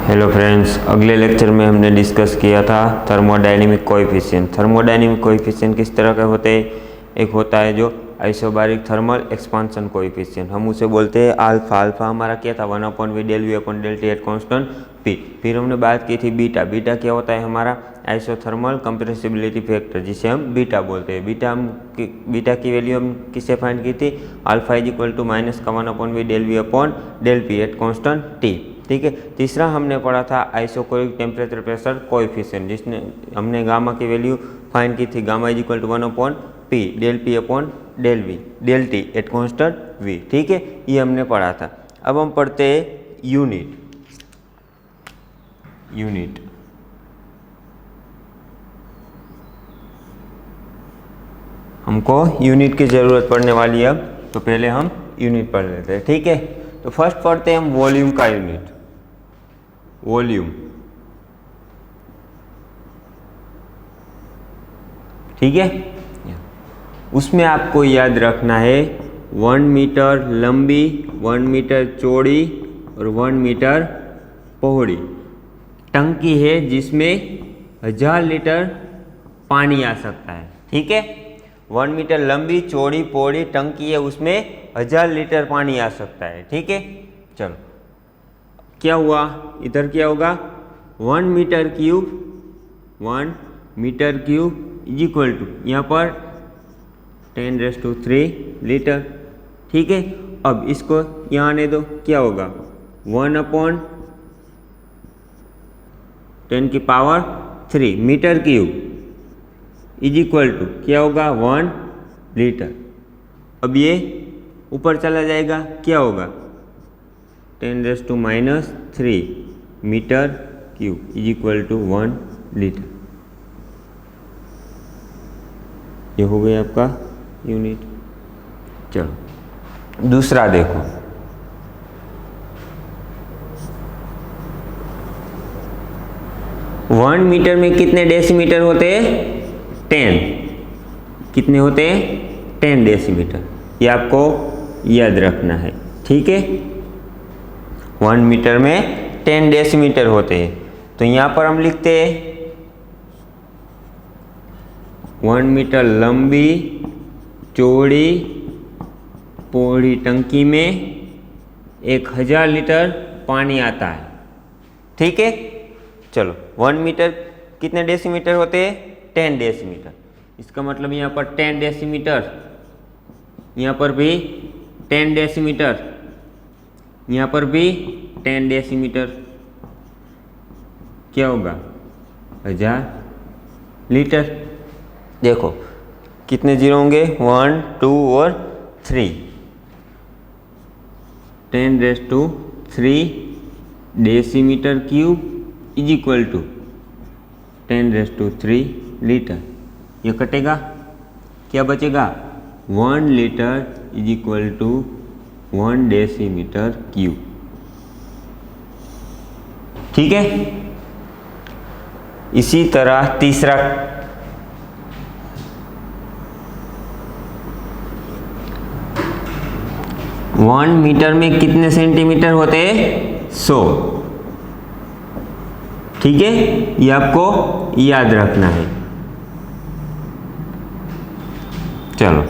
Hello friends, अगले lecture में हमने डिस्कस किया था थर्मोडायनेमिक कोएफिशिएंट। थर्मोडायनेमिक कोएफिशिएंट किस तरह के होते हैं? एक होता है जो आइसोबारिक थर्मल एक्सपांशन कोएफिशिएंट, हम उसे बोलते हैं अल्फा। अल्फा हमारा क्या था? 1/V/ΔV/ΔT eight constant P। फिर हमने बात की थी बीटा। बीटा क्या होता है? हमारा आइसोथर्मल कंप्रेसिबिलिटी फैक्टर, जिसे हम बीटा बोलते हैं। बीटा की वैल्यू हम किससे फाइंड की थी? Alpha is equal to -1/V/ΔV/ΔP at constant T। ठीक है। तीसरा हमने पढ़ा था आइसोकोरिक टेम्परेचर प्रेशर कोएफिशिएंट, जिसने हमने गामा की वैल्यू फाइंड की थी। Gamma is equal to 1/P/ΔP/ΔV/ΔT at constant V। ठीक है, ये हमने पढ़ा था। अब हम पढ़ते हैं यूनिट। हमको यूनिट की ज़रूरत पड़ने वाली है अब, तो पहले हम यूनिट पढ़ लेते हैं। ठीक है, तो फर्स्ट पढ़ते हैं हम वॉल्यूम का यूनिट। वॉल्यूम, ठीक है, उसमें आपको याद रखना है 1 मीटर लंबी, 1 मीटर चौड़ी और 1 मीटर पौड़ी टंकी है, जिसमें 1000 लीटर पानी आ सकता है। ठीक है, 1 मीटर लंबी चौड़ी पौड़ी टंकी है, उसमें 1000 लीटर पानी आ सकता है। ठीक है, चलो क्या हुआ? इधर क्या होगा? 1 metre cube is equal to यहाँ पर 10⁻³ लीटर। ठीक है, अब इसको यहाँ आने दो, क्या होगा? 1/10³ metre cube is equal to क्या होगा? 1 लीटर। अब ये ऊपर चला जाएगा, क्या होगा? 10⁻³ metre cube is equal to 1 litre. ये हो गया आपका यूनिट। चलो दूसरा देखो, वन मीटर में कितने डेसीमीटर होते हैं? 10। कितने होते हैं? 10 डेसीमीटर। ये आपको याद रखना है। ठीक है, 1 मीटर में 10 डेसीमीटर होते हैं। तो यहाँ पर हम लिखते हैं 1 मीटर लंबी चौड़ी पौड़ी टंकी में 1000 लीटर पानी आता है। ठीक है, चलो 1 मीटर कितने डेसीमीटर होते हैं? 10 डेसीमीटर। इसका मतलब यहाँ पर 10 डेसीमीटर, यहाँ पर भी 10 डेसीमीटर, यहाँ पर भी 10 डेसीमीटर। क्या होगा? 1000 लीटर। देखो कितने जीरो होंगे? 1, 2 और 3। 10⁻³ decimetre cube is equal to 10⁻³ litre. ये कटेगा, क्या बचेगा? 1 litre is equal to 1 decimetre cube. ठीक है, इसी तरह तीसरा, 1 मीटर में कितने सेंटीमीटर होते हैं? 100। ठीक है, ये आपको याद रखना है। चलो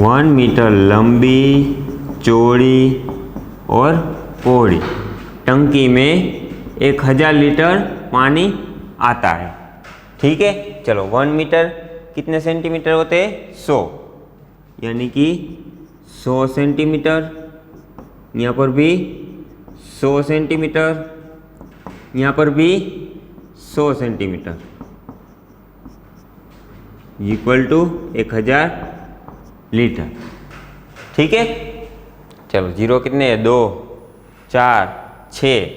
1 मीटर लंबी चौड़ी और पौड़ी टंकी में 1000 लीटर पानी आता है। ठीक है, चलो 1 मीटर कितने सेंटीमीटर होते हैं? 100, यानी कि 100 सेंटीमीटर। यहाँ पर भी 100 सेंटीमीटर, यहाँ पर भी 100 सेंटीमीटर इक्वल टू 1000 लीटर। ठीक है, चलो जीरो कितने हैं? 2, 4, 6,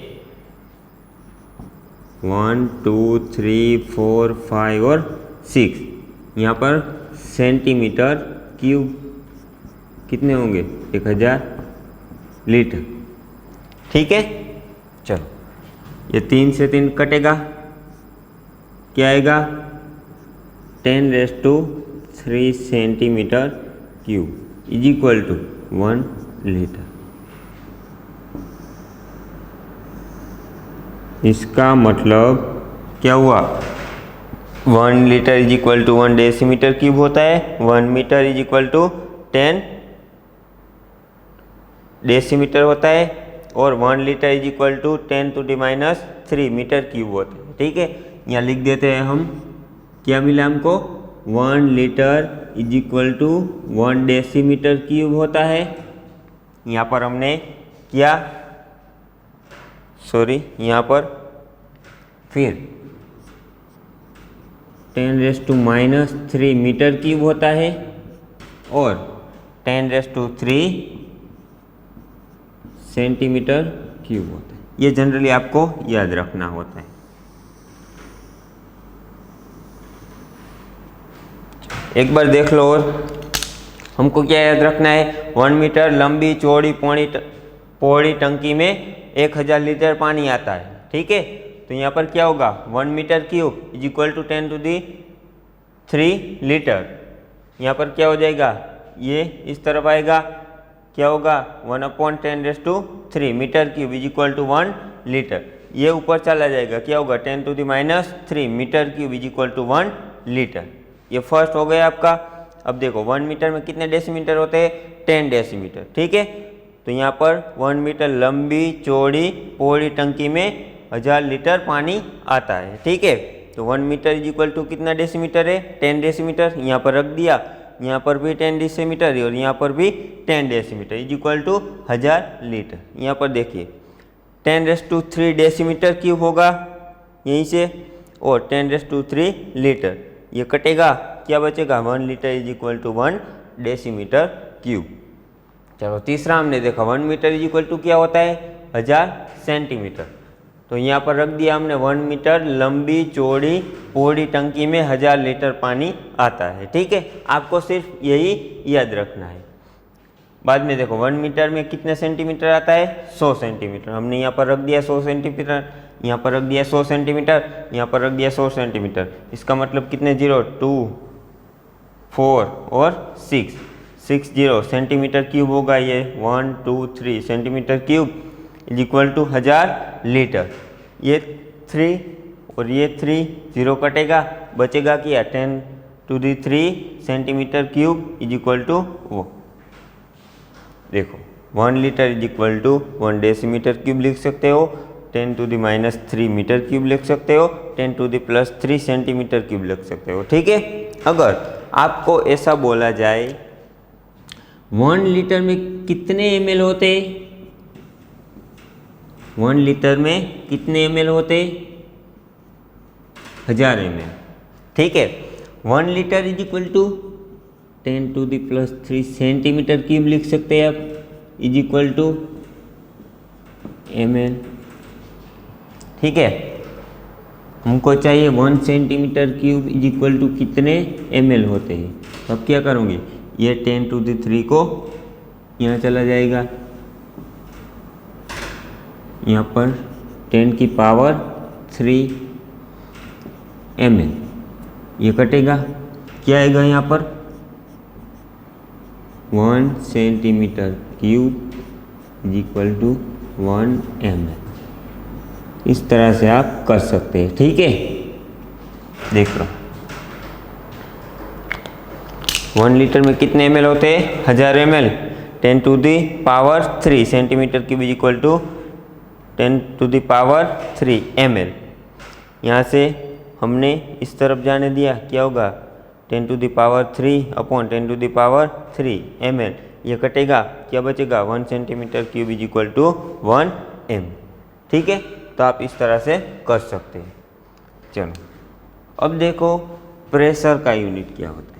1, 2, 3, 4, 5 और 6। यहाँ पर सेंटीमीटर क्यूब कितने होंगे? 1000 लीटर। ठीक है, चलो ये 3 से 3 कटेगा, क्या आएगा? 10⁻³ centimetre cube is equal to 1 litre. इसका मतलब क्या हुआ, 1 litre is equal to 1 decimetre cube होता है, 1 metre is equal to 10 decimetre होता है, और 1 litre is equal to 10⁻³ metre cube होता है। ठीक है, यहाँ लिख देते हैं हम, क्या मिला हमको, 1 litre is equal to 1 decimetre cube होता है। यहाँ पर हमने क्या, यहाँ पर फिर 10⁻³ मीटर क्यूब होता है और 10⁻³ सेंटीमीटर क्यूब होता है। ये जनरली आपको याद रखना होता है। एक बार देख लो, और हमको क्या याद रखना है, 1 मीटर लंबी चौड़ी पौड़ी टंकी में 1000 लीटर पानी आता है। ठीक है, तो यहाँ पर क्या होगा, 1 metre cube is equal to 10⁻³ litre. यहाँ पर क्या हो जाएगा, ये इस तरफ आएगा, क्या होगा, 1/10⁻³ metre cube is equal to 1 litre. ये ऊपर चला जाएगा, क्या होगा, 10⁻³ metre cube is equal to 1 litre. ये फर्स्ट हो गया आपका। अब देखो 1 मीटर में कितने डेसीमीटर होते हैं, 10 डेसीमीटर। ठीक है, तो यहाँ पर 1 मीटर लंबी चौड़ी पौड़ी टंकी में 1000 लीटर पानी आता है। ठीक है, तो 1 मीटर इज इक्वल टू कितना डेसीमीटर है, 10 डेसीमीटर। यहाँ पर रख दिया, यहाँ पर भी 10 डेसीमीटर और यहाँ पर भी 10 decimetre is equal to 1000 litre. यहाँ पर देखिए 10⁻³ डेसीमीटर क्यूब होगा यहीं से, और 10⁻³ लीटर, ये कटेगा, क्या बचेगा, 1 litre is equal to 1 decimetre cube. चलो तीसरा हमने देखा, 1 मीटर इज इक्वल टू क्या होता है, 1000 सेंटीमीटर। तो यहाँ पर रख दिया हमने 1 मीटर लंबी चौड़ी पौड़ी टंकी में 1000 लीटर पानी आता है। ठीक है, आपको सिर्फ यही याद रखना है। बाद में देखो 1 मीटर में कितने सेंटीमीटर आता है, 100 सेंटीमीटर। हमने यहाँ पर रख दिया 100 सेंटीमीटर, यहाँ पर रख दिया 100 सेंटीमीटर, यहाँ पर रख दिया 100 सेंटीमीटर। इसका मतलब कितने 0, 2, 4 और 60 सेंटीमीटर क्यूब होगा। ये 1, 2, 3 centimetre cube is equal to 1000 litre. ये 3 और ये 3, 0 कटेगा, बचेगा क्या, 10⁻³ centimetre cube is equal to वो, देखो 1 litre is equal to 1 decimetre cube लिख सकते हो, 10⁻³ मीटर क्यूब लिख सकते हो, 10⁻³ सेंटीमीटर क्यूब लिख सकते हो। ठीक है, अगर आपको ऐसा बोला जाए 1 लीटर में कितने ml होते, 1 लीटर में कितने ml होते, 1000 ml। ठीक है, 1 litre is equal to 10⁻³ centimetre cube लिख सकते हैं आप, इज इक्वल टू ml। ठीक है, हमको चाहिए 1 centimetre cube is equal to कितने ml होते हैं। तो अब क्या करूँगी, ये 10⁻³ को यहाँ चला जाएगा, यहाँ पर 10⁻³ ml, ये कटेगा, क्या आएगा यहाँ पर 1 centimetre cube is equal to 1 ml। इस तरह से आप कर सकते हैं। ठीक है, देख लो 1 लीटर में कितने ml होते हैं, 1000 ml, 10⁻³ centimetre cube is equal to 10⁻³ ml। यहाँ से हमने इस तरफ जाने दिया, क्या होगा 10⁻³ अपॉन 10⁻³ ml, ये कटेगा, क्या बचेगा 1 centimetre cube is equal to 1 m। ठीक है, तो आप इस तरह से कर सकते हैं। चलो अब देखो प्रेशर का यूनिट क्या होता है।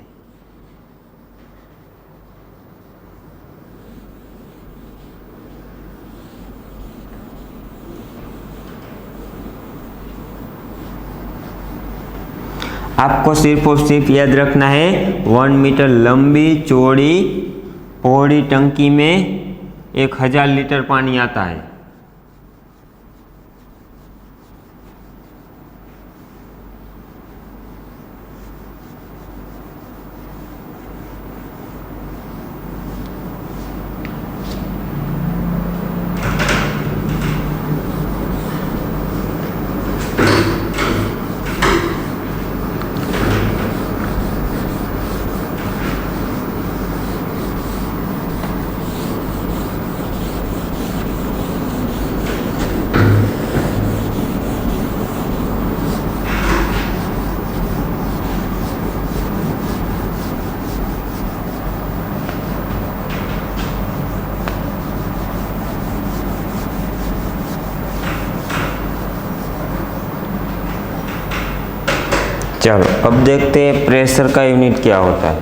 आपको सिर्फ और सिर्फ याद रखना है 1 मीटर लंबी चौड़ी पौड़ी टंकी में 1000 लीटर पानी आता है। चलो अब देखते हैं प्रेशर का यूनिट क्या होता है।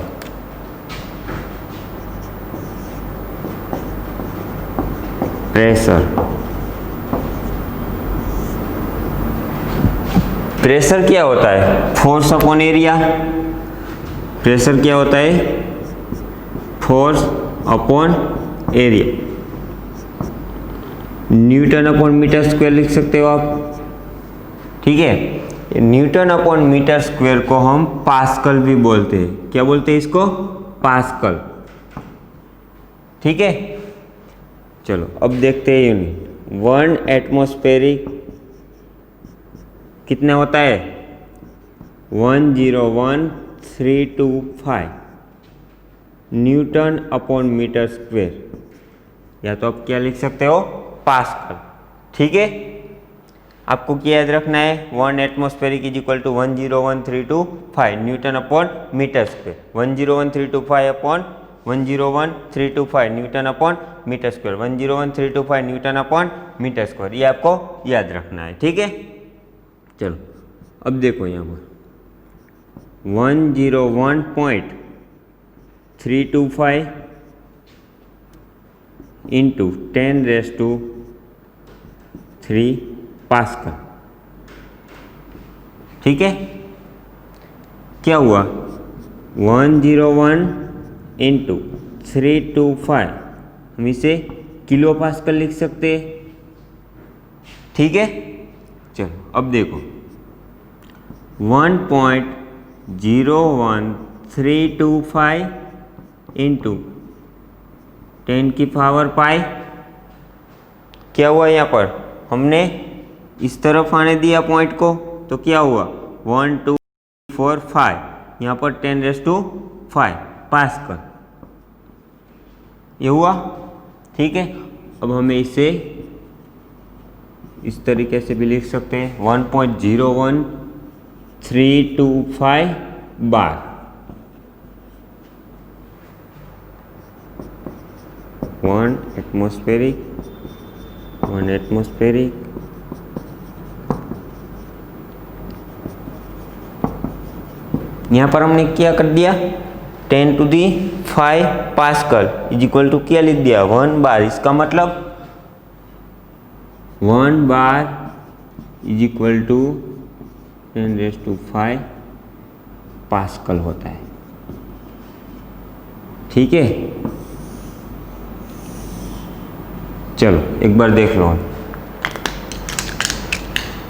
प्रेशर क्या होता है? Force upon area. प्रेशर क्या होता है? Force upon area. Newton upon metre square लिख सकते हो आप, ठीक है। न्यूटन अपॉन मीटर स्क्वायर को हम पास्कल भी बोलते हैं। क्या बोलते हैं इसको? पास्कल, ठीक है। चलो अब देखते हैं यूनिट। 1 एटमॉस्फेरिक कितना होता है? 101,325 न्यूटन अपॉन मीटर स्क्वायर, या तो आप क्या लिख सकते हो? पास्कल, ठीक है। आपको क्या याद रखना है? 1 atmospheric is equal to 101,325 newton upon metre square. 101,325 upon 101,325 newton upon metre square. 101,325 newton upon metre square, ये आपको याद रखना है, ठीक है। चलो अब देखो यहाँ पर 101.325 इंटू 10⁻³ पास्कल, ठीक है। क्या हुआ? 101 इंटू 325 हम इसे किलो पास्कल लिख सकते हैं, ठीक है। चलो अब देखो 1.01325 इंटू 10⁵ क्या हुआ? यहाँ पर हमने इस तरफ आने दिया पॉइंट को, तो क्या हुआ? 1 2 4 5, यहाँ पर 10⁵5 पास्कल, ये हुआ, ठीक है। अब हमें इसे इस तरीके से भी लिख सकते हैं 1.01325 बार। 1 एटमॉस्फेरिक यहाँ पर हमने क्या कर दिया? 10⁵ पास्कल इज इक्वल टू क्या लिख दिया? 1 बार। इसका मतलब 1 bar is equal to 10⁵ pascal होता है, ठीक है। चलो एक बार देख लो,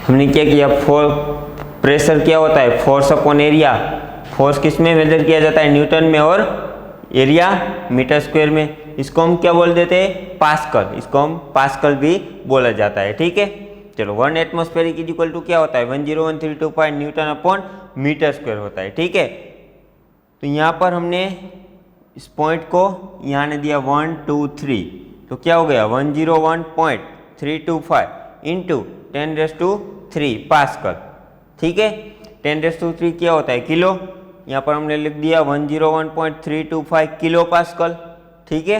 हमने क्या किया? प्रेशर क्या होता है? Force upon area. फोर्स किस में मेजर किया जाता है? न्यूटन में, और एरिया मीटर स्क्वायर में। इसको हम क्या बोल देते हैं? पास्कल। इसको हम पास्कल भी बोला जाता है, ठीक है। चलो 1 एटमॉस्फेरिक इज इक्वल टू क्या होता है? 101,325 न्यूटन अपॉन मीटर स्क्वायर होता है, ठीक है। तो यहाँ पर हमने इस पॉइंट को यहाँ ने दिया 1 2 3, तो क्या हो गया? 101.325 इंटू 10⁻³ पास्कल, ठीक है। 10⁻³ क्या होता है? किलो। यहाँ पर हमने लिख दिया 101.325 किलो पास्कल, ठीक है।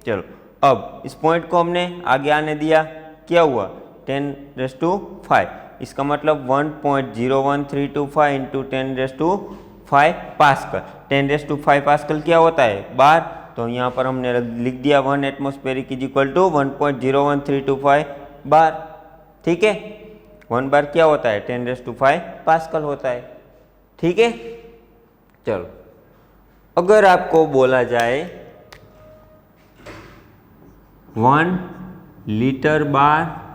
चलो अब इस पॉइंट को हमने आगे आने दिया, क्या हुआ? 10⁻⁵। इसका मतलब 1.01325 इंटू 10⁻⁵ पास्कल। 10⁻⁵ पास्कल क्या होता है? बार। तो यहाँ पर हमने लिख दिया 1 एटमॉस्फेरिक इज इक्वल टू 1.01325 बार, ठीक है। 1 बार क्या होता है? 10⁻⁵ पास्कल होता है, ठीक है। चलो अगर आपको बोला जाए 1 litre bar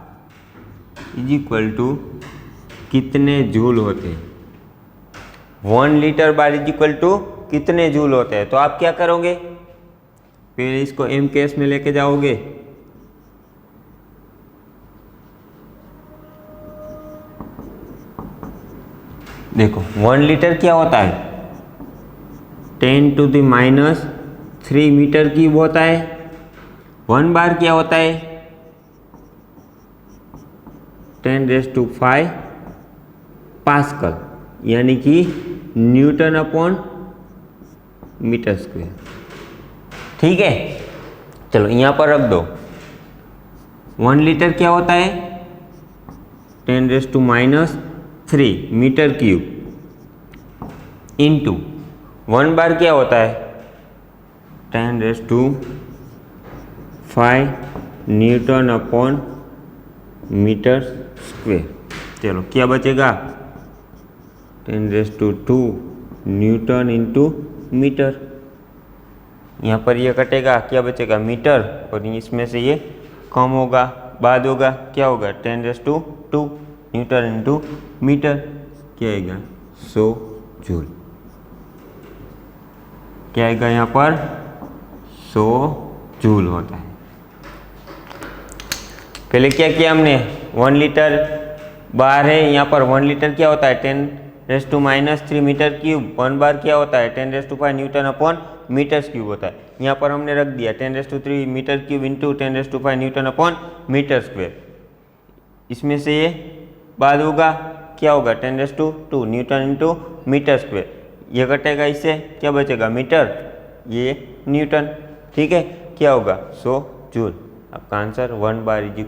is equal to कितने जूल होते हैं? 1 litre bar is equal to कितने जूल होते हैं? तो आप क्या करोगे? पहले इसको एम केस में लेके जाओगे, देखो 1 लीटर क्या होता है? 10⁻³ मीटर क्यूब होता है। 1 बार क्या होता है? 10⁵ पास्कल, यानी कि न्यूटन अपॉन मीटर स्क्वायर, ठीक है। चलो यहाँ पर रख दो 1 लीटर क्या होता है? 10⁻³ मीटर क्यूब इंटू 1 बार क्या होता है 10⁵ न्यूटन अपॉन मीटर स्क्वेयर। चलो क्या बचेगा 10⁵ न्यूटन इंटू मीटर। यहाँ पर ये कटेगा, क्या बचेगा मीटर, और इसमें से ये कम होगा, बाद होगा, क्या होगा 10⁵ न्यूटन इंटू मीटर, क्या आएगा 100 जूल। क्या आएगा यहाँ पर 100 जूल होता है। पहले क्या किया हमने 1 लीटर बार है, यहाँ पर 1 लीटर क्या होता है 10⁻³ मीटर क्यूब। 1 बार क्या होता है 10⁵ न्यूटन अपॉन मीटर क्यूब होता है। यहाँ पर हमने रख दिया 10⁵ metre cube into 10⁵ newton upon metre square. इसमें से ये बाद होगा, क्या होगा 10⁵ न्यूटन इंटू मीटर स्क्वेयर। ये कटेगा, इससे क्या बचेगा मीटर, ये न्यूटन। ठीक है, क्या होगा 100 जूल। आपका आंसर 1 बार =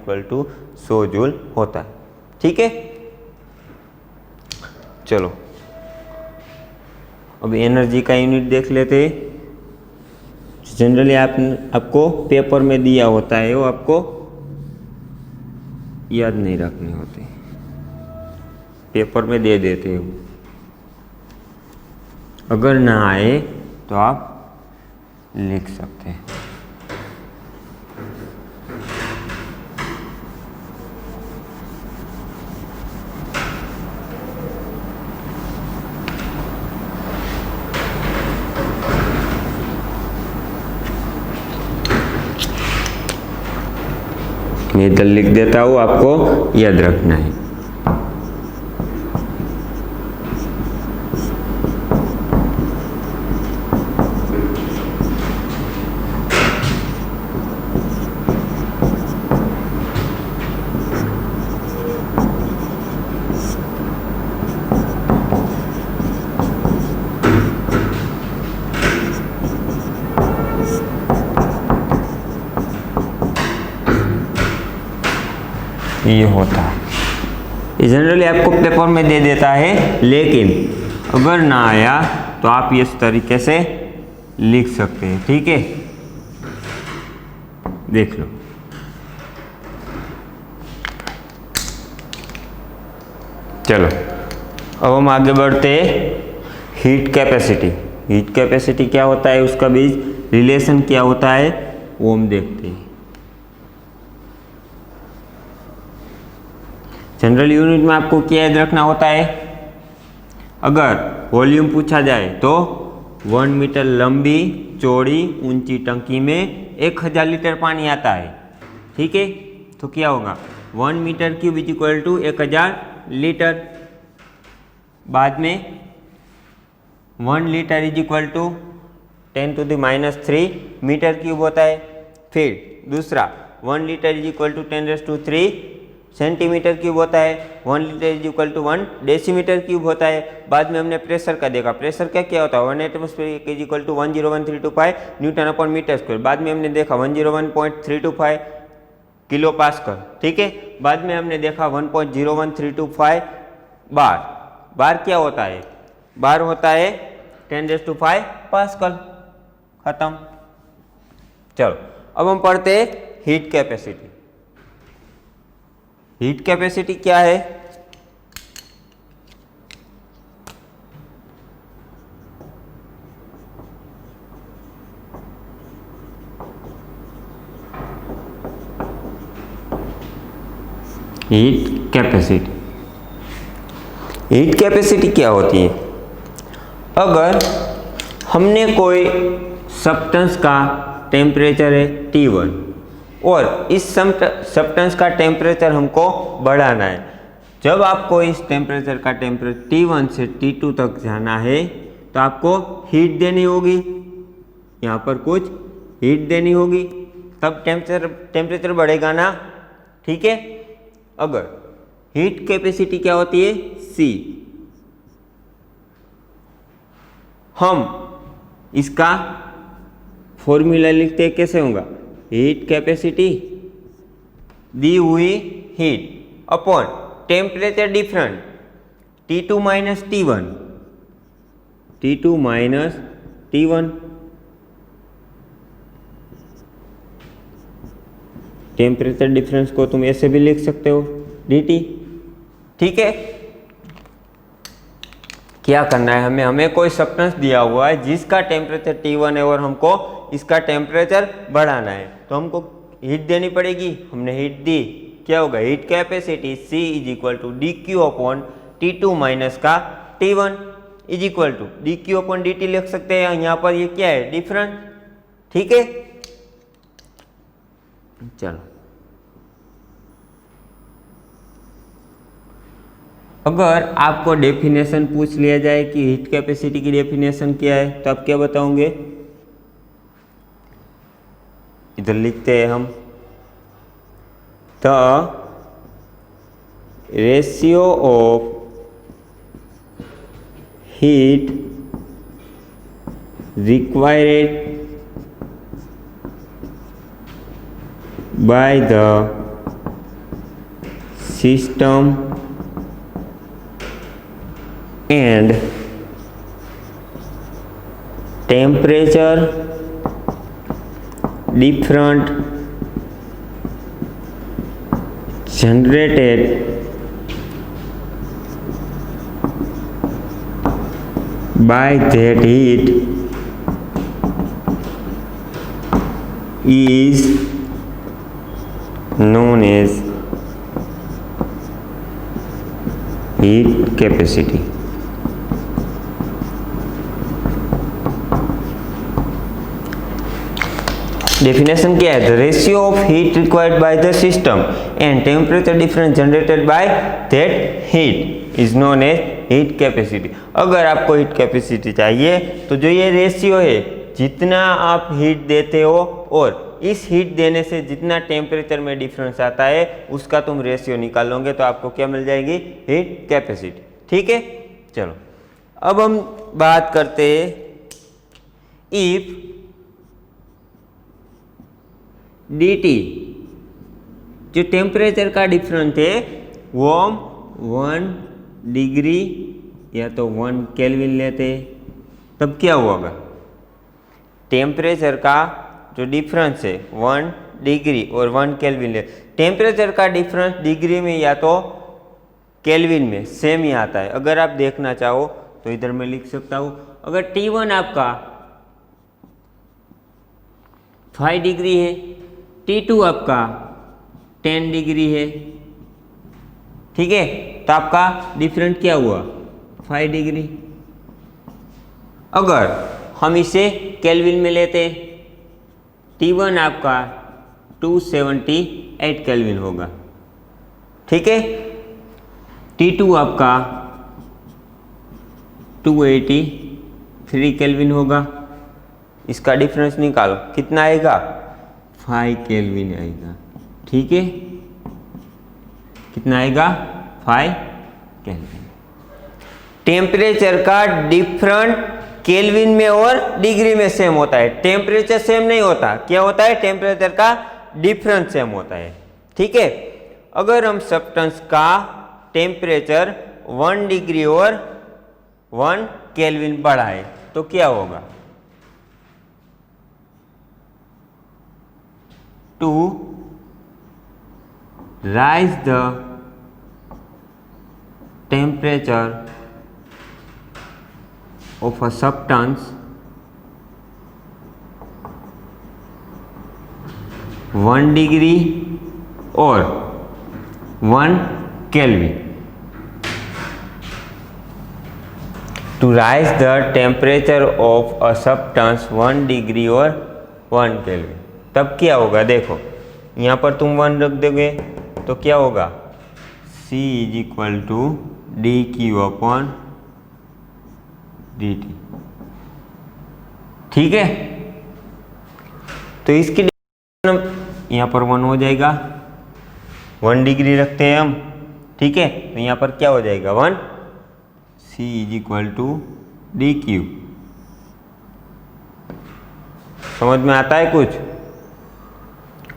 100 जूल होता है। ठीक है, चलो अब एनर्जी का यूनिट देख लेते हैं। जनरली आपको पेपर में दिया होता है, वो आपको याद नहीं रखने होते, पेपर में दे देते हो। अगर ना आए तो आप लिख सकते हैं। मैं इधर लिख देता हूँ, आपको याद रखना है। ये होता है, ये जनरली आपको पेपर में दे देता है, लेकिन अगर ना आया तो आप इस तरीके से लिख सकते हैं। ठीक है, देख लो। चलो अब हम आगे बढ़ते हैं। हीट कैपेसिटी, हीट कैपेसिटी क्या होता है, उसका बीच रिलेशन क्या होता है वो हम देखते हैं। जनरल यूनिट में आपको क्या याद रखना होता है, अगर वॉल्यूम पूछा जाए तो 1 मीटर लंबी चौड़ी ऊंची टंकी में 1000 लीटर पानी आता है। ठीक है, तो क्या होगा 1 मीटर क्यूब = 1000 लीटर। बाद में 1 लीटर = 10⁻³ मीटर क्यूब होता है। फिर दूसरा 1 लीटर = 10⁻³ सेंटीमीटर क्यूब होता है। 1 लीटर = 1 डेसीमीटर क्यूब होता है। बाद में हमने प्रेशर का देखा, प्रेशर का क्या होता है 1 atmosphere = 101.325 newton upon metre square. बाद में हमने देखा 101.325 किलो पास्कल। ठीक है, बाद में हमने देखा 1.01325 बार। बार क्या होता है, बार होता है 10⁵ पास्कल। खत्म। चलो अब हम पढ़ते हैं हीट कैपेसिटी। हीट कैपेसिटी क्या है, हीट कैपेसिटी, हीट कैपेसिटी क्या होती है, अगर हमने कोई सब्सटेंस का टेम्परेचर है T1 और इस सब्सटेंस का टेम्परेचर हमको बढ़ाना है। जब आपको इस टेम्परेचर का टेम्परेचर T1 से T2 तक जाना है तो आपको हीट देनी होगी, यहाँ पर कुछ हीट देनी होगी, तब टेम्परेचर बढ़ेगा ना। ठीक है, अगर हीट कैपेसिटी क्या होती है C, हम इसका फॉर्मूला लिखते हैं, कैसे होगा, हीट कैपेसिटी दी हुई heat upon temperature different T2 - T1, T2 minus T1। Temperature difference को तुम ऐसे भी लिख सकते हो dt। ठीक है, क्या करना है हमें, हमें कोई सब्सटेंस दिया हुआ है जिसका टेम्परेचर T1 है और हमको इसका टेम्परेचर बढ़ाना है, तो हमको हीट देनी पड़ेगी। हमने हीट दी, क्या होगा, heat capacity C is equal to dq upon T2 minus का T1 is equal to dq upon dt लिख सकते हैं। यहाँ पर ये क्या है, डिफरेंस। ठीक है, चलो अगर आपको डेफिनेशन पूछ लिया जाए कि हीट कैपेसिटी की डेफिनेशन क्या है, तो आप क्या बताओगे? इधर लिखते हैं हम, the ratio of heat required by the system and temperature different generated by that heat is known as heat capacity। Definition क्या है, the ratio of heat required by the system and temperature difference generated by that heat is known as heat capacity. अगर आपको heat capacity चाहिए तो जो ये ratio है, जितना आप हीट देते हो और इस हीट देने से जितना टेम्परेचर में डिफरेंस आता है उसका तुम रेशियो निकालोगे तो आपको क्या मिल जाएगी, हीट कैपेसिटी। ठीक है, चलो अब हम बात करते हैं इफ dt, जो टेम्परेचर का डिफरेंस है वो 1 डिग्री या तो 1 केल्विन लेते, तब क्या होगा, टेम्परेचर का जो डिफरेंस है 1 डिग्री और 1 केल्विन ले। टेम्परेचर का डिफरेंस डिग्री में या तो केल्विन में सेम ही आता है। अगर आप देखना चाहो तो इधर मैं लिख सकता हूँ, अगर T1 आपका 5 डिग्री है, T2 आपका 10 डिग्री है, ठीक है, तो आपका डिफरेंस क्या हुआ, 5 डिग्री। अगर हम इसे केल्विन में लेते, T1 आपका 278 केल्विन होगा, ठीक है, T2 आपका 283 केल्विन होगा। इसका डिफरेंस निकालो, कितना आएगा, 5 केल्विन आएगा। ठीक है, कितना आएगा, 5 केल्विन। टेम्परेचर का डिफरेंट केल्विन में और डिग्री में सेम होता है, टेम्परेचर सेम नहीं होता। क्या होता है, टेम्परेचर का डिफरेंस सेम होता है। ठीक है, अगर हम सब्सटेंस का टेम्परेचर 1 डिग्री और 1 केल्विन बढ़ाए तो क्या होगा, to rise the temperature of a substance 1 degree और 1 kelvin, to rise the temperature of a substance 1 degree और 1 केल्विन, तब क्या होगा, देखो यहाँ पर तुम 1 रख दोगे तो क्या होगा, C is equal to D Q upon dt। ठीक है, तो इसकी यहाँ पर 1 हो जाएगा, 1 डिग्री रखते हैं हम, ठीक है, तो यहाँ पर क्या हो जाएगा, 1, C is equal to D Q. समझ में आता है कुछ?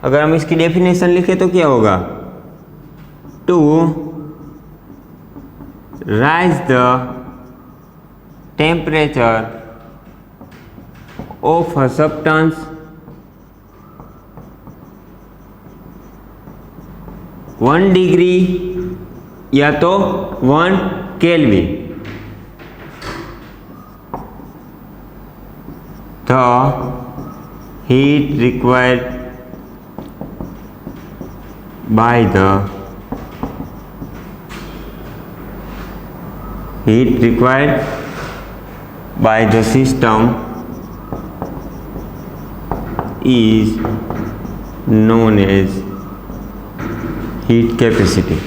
अगर हम इसकी डेफिनेशन लिखे तो क्या होगा, to rise the temperature of a substance 1 degree या तो 1 kelvin, the heat required by the system is known as heat capacity.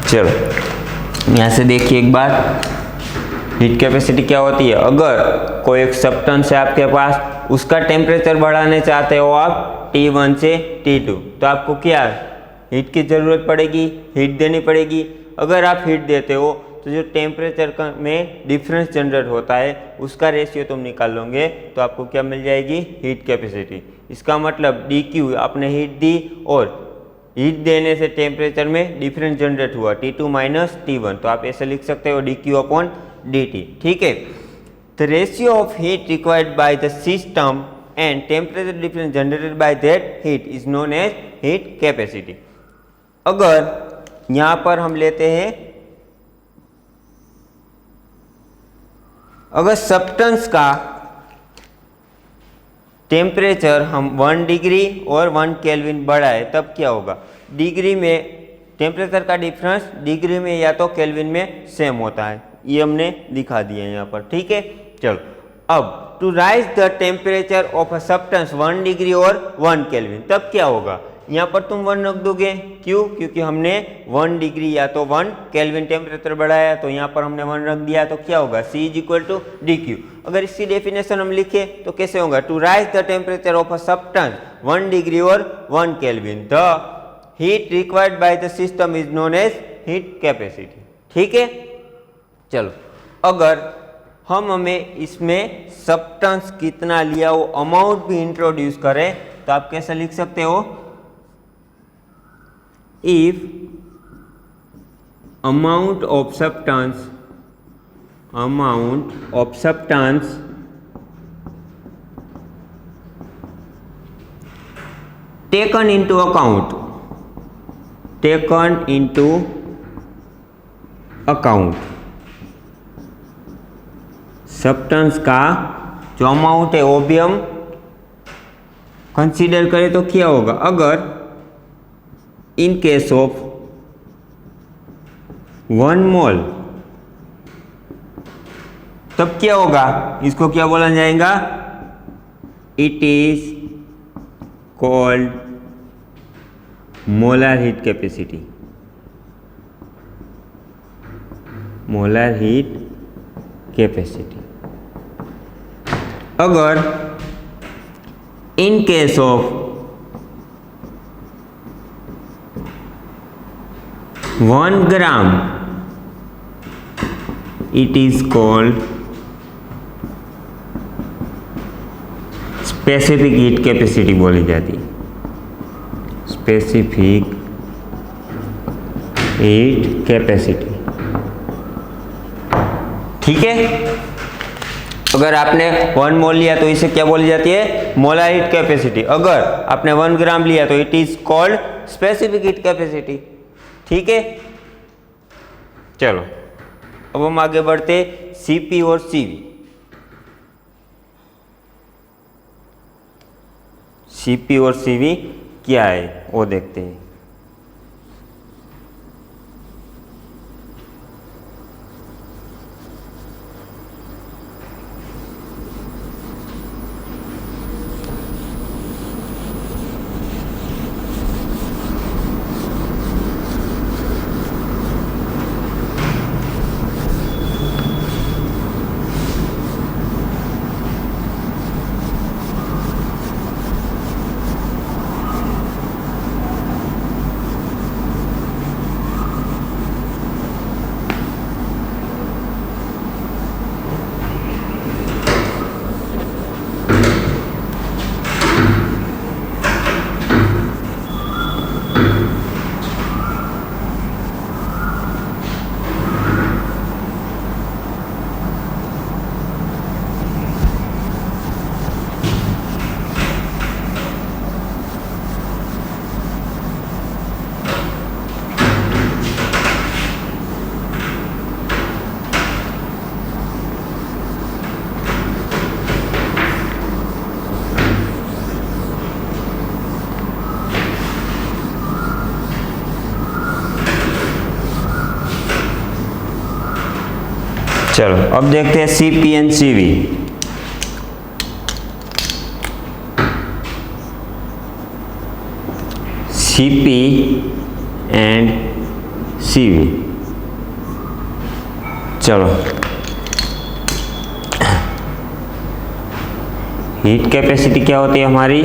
चलो यहाँ से देखिए एक बार, हीट कैपेसिटी क्या होती है। अगर कोई एक सब्सटेंस है आपके पास, उसका टेम्परेचर बढ़ाने चाहते हो आप T1 से T2, तो आपको क्या हीट की ज़रूरत पड़ेगी, हीट देनी पड़ेगी। अगर आप हीट देते हो तो जो टेम्परेचर में डिफरेंस जनरेट होता है उसका रेशियो तुम निकाल लोगे, तो आपको क्या मिल जाएगी, हीट कैपेसिटी। इसका मतलब DQ, आपने हीट दी और हीट देने से टेम्परेचर में डिफरेंस जनरेट हुआ T2 माइनस T1, तो आप ऐसे लिख सकते हो DQ अपॉन DT। ठीक है, the ratio of heat required by the system and temperature difference generated by that heat is known as heat capacity. अगर यहाँ पर हम लेते हैं, अगर सब्सटेंस का टेम्परेचर हम 1 डिग्री और 1 केल्विन बढ़ाए, तब क्या होगा। डिग्री में टेम्परेचर का डिफरेंस डिग्री में या तो केल्विन में सेम होता है, ये हमने दिखा दिया यहाँ पर। ठीक है, चलो अब to rise the temperature of a substance 1 degree और 1 केल्विन, तब क्या होगा। यहाँ पर तुम 1 रख दोगे, क्यों, क्योंकि हमने 1 डिग्री या तो 1 केल्विन टेम्परेचर बढ़ाया, तो यहाँ पर हमने 1 रख दिया, तो क्या होगा, C is equal to DQ। अगर इसकी डेफिनेशन हम लिखे तो कैसे होगा, to rise the temperature of a substance 1 degree और 1 kelvin, the heat required by the system is known as heat capacity. ठीक है, चलो अगर हमें इसमें सब्सटेंस कितना लिया वो अमाउंट भी इंट्रोड्यूस करें, तो आप कैसे लिख सकते हो, if amount of substance taken into account substance का जो अमाउंट है वो भी हम कंसीडर करें, तो क्या होगा। अगर इन केस ऑफ 1 मोल, तब क्या होगा, इसको क्या बोला जाएगा, it is called molar heat capacity. Molar heat capacity. अगर in case of 1 gram, it is called specific heat capacity बोली जाती है, स्पेसिफिक हीट कैपेसिटी। ठीक है, अगर आपने 1 मोल लिया तो इसे क्या बोली जाती है, मोलर हीट कैपेसिटी। अगर आपने 1 ग्राम लिया तो it is called specific heat capacity. ठीक है, चलो अब हम आगे बढ़ते Cp और Cv। Cp और Cv क्या है वो देखते हैं। चलो अब देखते हैं Cp and Cv। Cp and Cv, चलो हीट कैपेसिटी क्या होती है हमारी?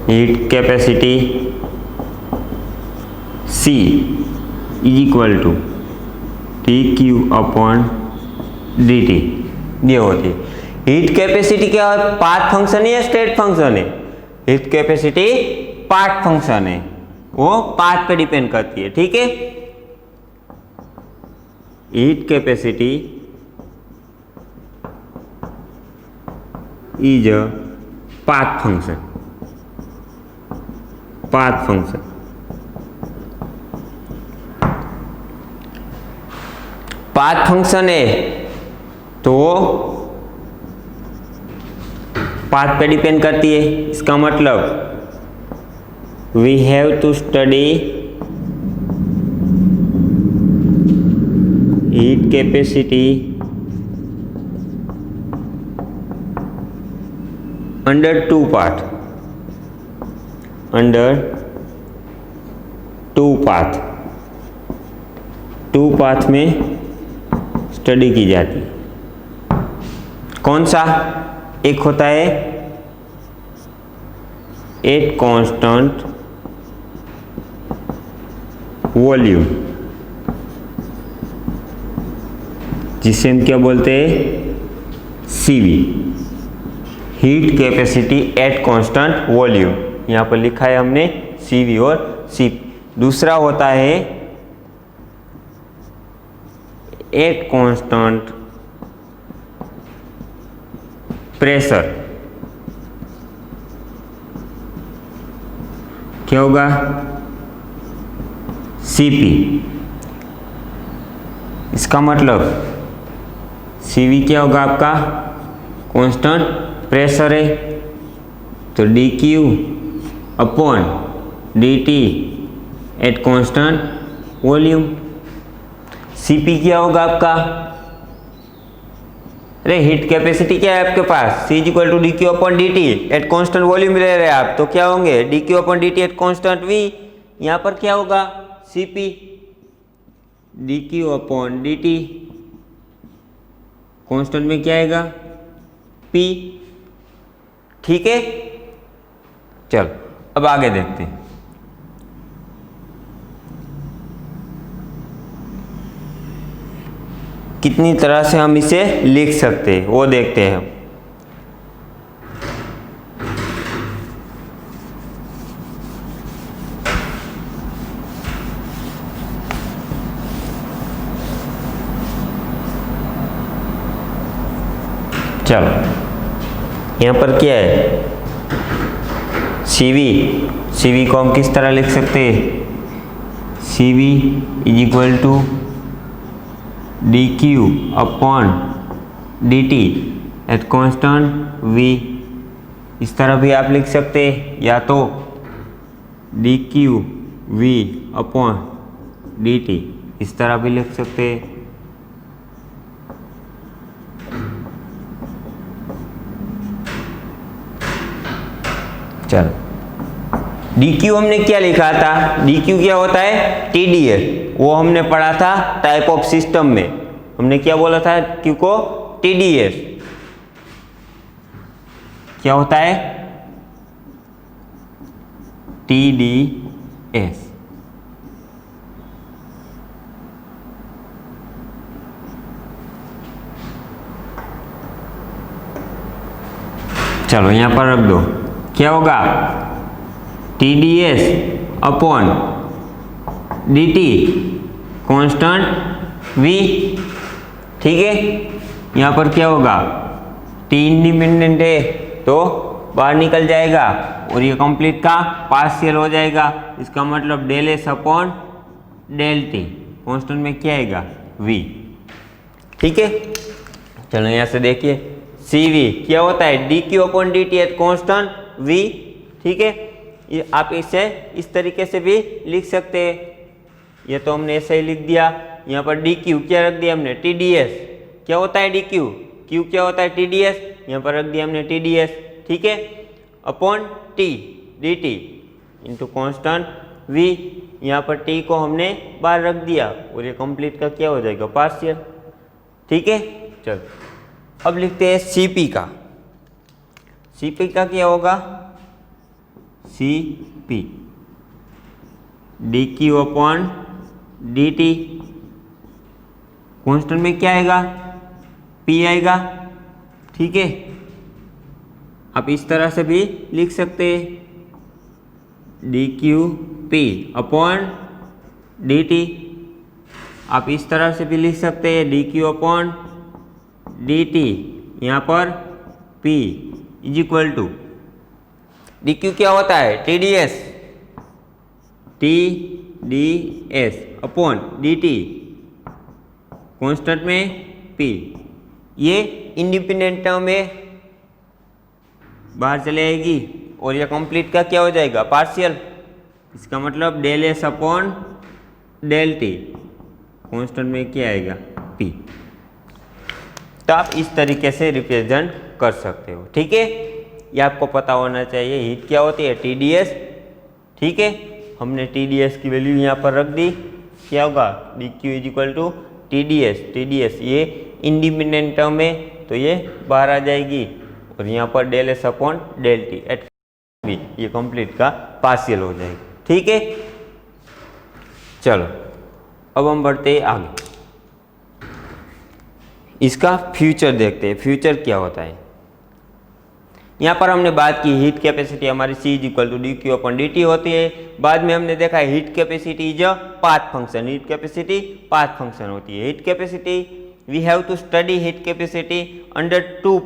Heat capacity C is equal to dQ upon dt, ये होती है। हीट कैपेसिटी क्या है? पाथ फंक्शन है या स्टेट फंक्शन है? हीट कैपेसिटी पाथ फंक्शन है, वो पाथ पे डिपेंड करती है, ठीक है। Heat capacity is a path function, path function. Path function है तो पाथ पे डिपेंड करती है। इसका मतलब we have to study heat capacity under two path, under two path, two path में स्टडी की जाती है। कौन सा? एक होता है एट कांस्टेंट वॉल्यूम, जिसे हम क्या बोलते हैं? Cv, heat capacity at constant volume. यहां पर लिखा है हमने Cv और Cp। दूसरा होता है एट कांस्टेंट प्रेशर। क्या होगा? Cp। इसका मतलब Cv क्या होगा आपका? कांस्टेंट प्रेशर है, तो dQ upon dt at constant volume. Cp क्या होगा आपका? अरे हीट कैपेसिटी क्या है आपके पास? C equal to dQ upon dt at constant volume ले रहे हैं आप, तो क्या होंगे? dQ upon dt at constant V। यहाँ पर क्या होगा? Cp dQ upon dt, constant में क्या आएगा? P, ठीक है। चलो अब आगे देखते हैं। कितनी तरह से हम इसे लिख सकते हैं वो देखते हैं हम। चलो यहाँ पर क्या है? Cv को हम किस तरह लिख सकते हैं? Cv is equal to dQ upon dt at constant V। इस तरह भी आप लिख सकते हैं, या तो dQ V अपॉन dt, इस तरह भी लिख सकते हैं। चलो dQ हमने क्या लिखा था? dQ क्या होता है? TdS, वो हमने पढ़ा था टाइप ऑफ सिस्टम में। हमने क्या बोला था Q को? TdS। क्या होता है? TdS। चलो यहां पर रख दो। क्या होगा? TdS upon dt constant V, ठीक है। यहाँ पर क्या होगा? T इंडिपेंडेंट है तो बाहर निकल जाएगा और ये कंप्लीट का पार्शियल हो जाएगा। इसका मतलब del S upon del T, constant में क्या आएगा? V, ठीक है। चलो यहाँ से देखिए Cv क्या होता है? dQ upon dt at constant V, ठीक है। ये आप इसे इस तरीके से भी लिख सकते हैं, ये तो हमने ऐसे ही लिख दिया। यहाँ पर डी क्यू क्या रख दिया हमने, TDS। क्या होता है डी क्यू, क्यू क्या होता है TDS, यहाँ पर रख दिया हमने TDS, ठीक है, upon T dt into constant v, यहाँ पर t को हमने बाहर रख दिया और ये कंप्लीट का क्या हो जाएगा, पार्शियल, ठीक है। चलो अब लिखते हैं CP का। CP का क्या होगा, CP dq upon dt, constant में क्या आएगा, P आएगा, ठीक है। आप इस तरह से भी लिख सकते हैं, dqp अपॉन dt। आप इस तरह से भी लिख सकते हैं, dq अपॉन dt, यहाँ पर p is equal to, dq क्या होता है, TDS, TDS upon dt, constant में p। ये इंडिपेंडेंट टर्म में बाहर चले आएगी और ये कंप्लीट का क्या हो जाएगा, पार्शियल। इसका मतलब del S upon del T, constant में क्या आएगा, p। तो आप इस तरीके से रिप्रेजेंट कर सकते हो, ठीक है। ये आपको पता होना चाहिए हीट क्या होती है, TDS, ठीक है। हमने TDS की वैल्यू यहाँ पर रख दी, क्या होगा, dq is equal to TDS ये इंडिपेंडेंट टर्म है तो ये बाहर आ जाएगी और यहाँ पर del S upon del T at B, ये कंप्लीट का पार्शियल हो जाएगी, ठीक है। चलो अब हम बढ़ते हैं आगे, इसका फ्यूचर देखते हैं, फ्यूचर क्या होता है। यहाँ पर हमने बात की हीट कैपेसिटी हमारी C is equal to dq upon dt होती है। बाद में हमने देखा है heat capacity is a path function, heat capacity path function होती है। Heat capacity we have to study heat capacity under two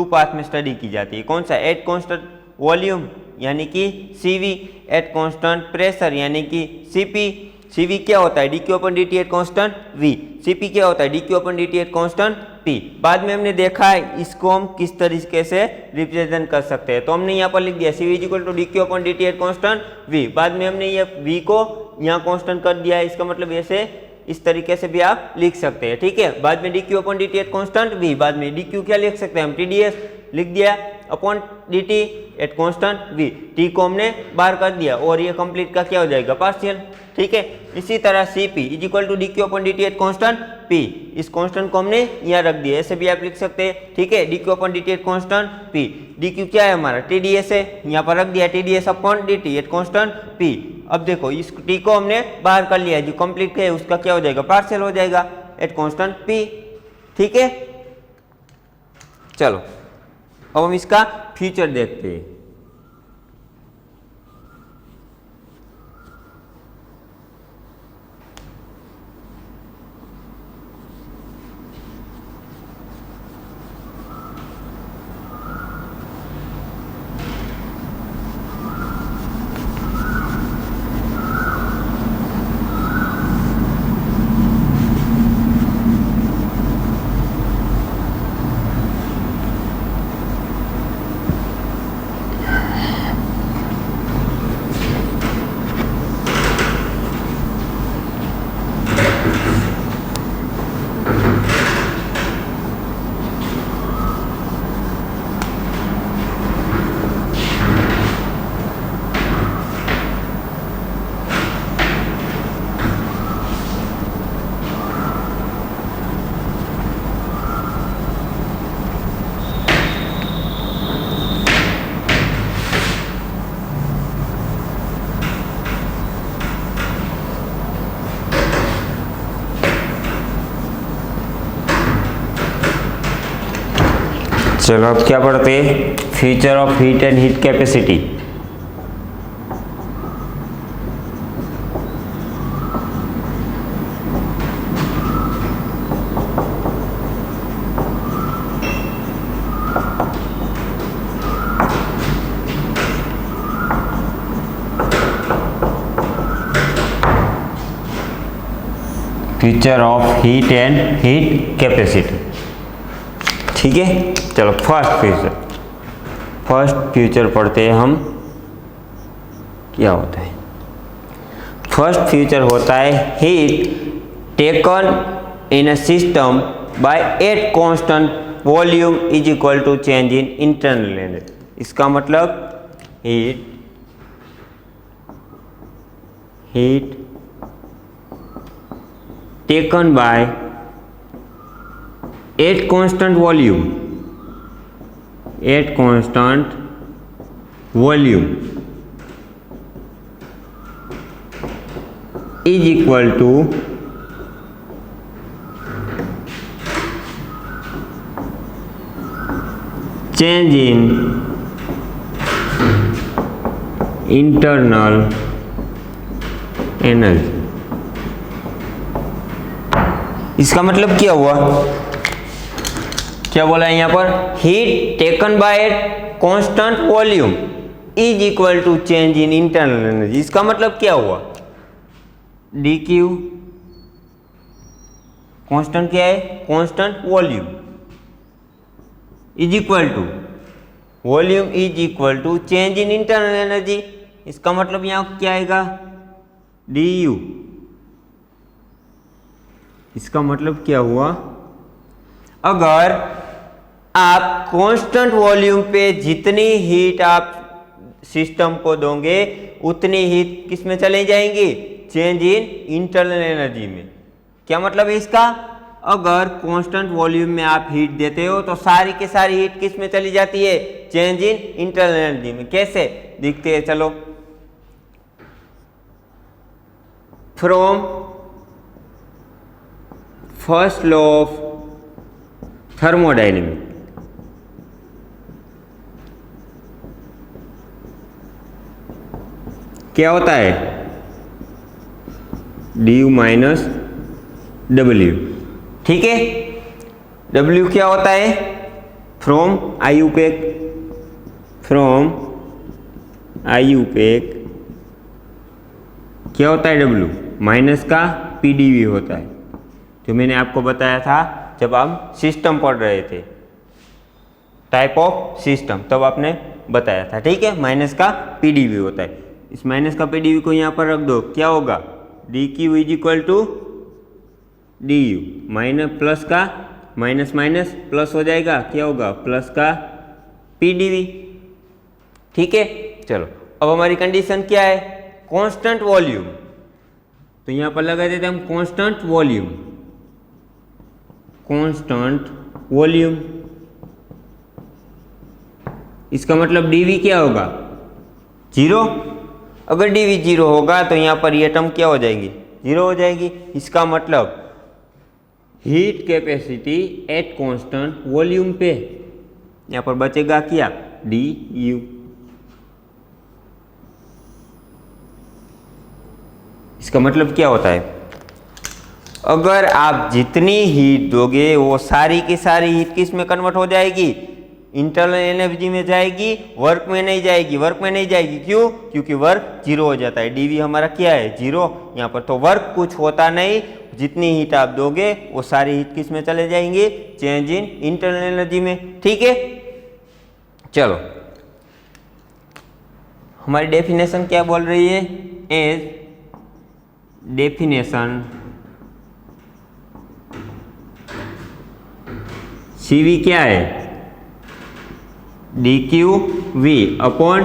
path में स्टडी की जाती है। कौन सा, एट कांस्टेंट वॉल्यूम यानी कि CV, एट कांस्टेंट प्रेशर यानी कि CP। CV क्या होता है, dq upon dt at constant V, CP क्या होता है, dq upon dt at constant P। बाद में हमने देखा है इसको हम किस तरीके से रिप्रेजेंट कर सकते हैं, तो हमने यहाँ पर लिख दिया CV is equal to dq upon dt at constant V। बाद में हमने ये V को यहाँ कांस्टेंट कर दिया है, इसका मतलब ऐसे इस तरीके से भी आप लिख सकते हैं, ठीक है। बाद में dq upon dt at constant V, बाद में dq क्या लिख सकते हैं हम, TDS लिख दिया upon dt at constant V, t को हमने बाहर कर दिया और ये कंप्लीट का क्या हो जाएगा, पार्शियल, ठीक है। इसी तरह CP is equal to dq upon dt at constant P, इस कांस्टेंट को हमने यहाँ रख दिया, ऐसे भी आप लिख सकते हैं, ठीक है। dq upon dt at constant P, dq क्या है हमारा, TDS है, यहाँ पर रख दिया TDS upon dt at constant P। अब देखो इस t को हमने बाहर कर लिया, जो कंप्लीट है उसका क्या हो जाएगा, पार्शियल हो जाएगा एट कांस्टेंट P, ठीक है। चलो अब हम इसका फ्यूचर देखते हैं। चलो अब क्या पढ़ते हैं, future of heat and heat capacity. Future of heat and heat capacity, ठीक है। चलो फर्स्ट फ्यूचर पढ़ते हैं हम, क्या होता है। फर्स्ट फ्यूचर होता है heat taken in a system by at constant volume is equal to change in internal energy. इसका मतलब heat taken by at constant volume is equal to change in internal energy। इसका मतलब क्या हुआ, क्या बोला है यहाँ पर, heat taken by constant volume is equal to change in internal energy. इसका मतलब क्या हुआ, डी क्यू कांस्टेंट क्या है, constant volume is equal to volume is equal to change in internal energy. इसका मतलब यहाँ क्या आएगा, डी यू। इसका मतलब क्या हुआ, अगर आप कांस्टेंट वॉल्यूम पे जितनी हीट आप सिस्टम को दोगे उतनी हीट किस में चले जाएंगी, चेंज इन इंटरनल एनर्जी में। क्या मतलब है इसका, अगर कांस्टेंट वॉल्यूम में आप हीट देते हो तो सारी की सारी हीट किस में चली जाती है, चेंज इन इंटरनल एनर्जी में। कैसे दिखते हैं, चलो, from first law of thermodynamics, क्या होता है, डी यू माइनस डब्ल्यू। ठीक है, डब्ल्यू क्या होता है, फ्रॉम आई यूपेक, फ्रॉम आई यूपेक क्या होता है, डब्ल्यू माइनस का पीडीवी होता है, जो मैंने आपको बताया था जब हम सिस्टम पढ़ रहे थे, टाइप ऑफ सिस्टम, तब आपने बताया था। ठीक है, माइनस का पीडीवी होता है। इस माइनस का पीडीवी को यहाँ पर रख दो, क्या होगा, D Q is equal to D U, minus plus का माइनस माइनस प्लस हो जाएगा, क्या होगा, प्लस का पीडीवी। ठीक है, चलो अब हमारी कंडीशन क्या है, कांस्टेंट वॉल्यूम, तो यहाँ पर लगा देते हम कांस्टेंट वॉल्यूम, कांस्टेंट वॉल्यूम। इसका मतलब डीवी क्या होगा, जीरो। अगर डीवी जीरो होगा तो यहाँ पर ये टर्म क्या हो जाएगी, जीरो हो जाएगी। इसका मतलब heat capacity at constant volume पे यहाँ पर बचेगा क्या, डी यू। इसका मतलब क्या होता है, अगर आप जितनी हीट दोगे वो सारी की सारी हीट किस में कन्वर्ट हो जाएगी, इंटरनल एनर्जी में जाएगी, वर्क में नहीं जाएगी। वर्क में नहीं जाएगी क्यों, क्योंकि वर्क जीरो हो जाता है, डीवी हमारा क्या है, जीरो। यहाँ पर तो वर्क कुछ होता नहीं, जितनी हीट आप दोगे वो सारी हीट किस में चले जाएंगे, चेंज इन इंटरनल एनर्जी में। ठीक है, चलो हमारी डेफिनेशन क्या बोल रही है, एज डेफिनेशन सीवी क्या है, D Q V upon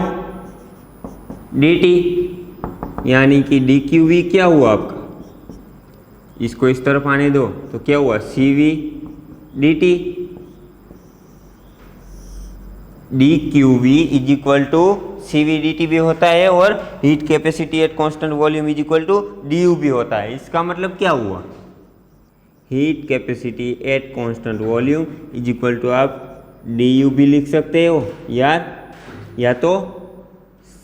D T, यानी कि डी क्यू वी क्या हुआ आपका, इसको इस तरफ आने दो तो क्या हुआ, C V D T. D Q V is equal to C V D T भी होता है, और heat capacity at constant volume is equal to D U भी होता है। इसका मतलब क्या हुआ, heat capacity at constant volume is equal to आप डी यू भी लिख सकते हो या तो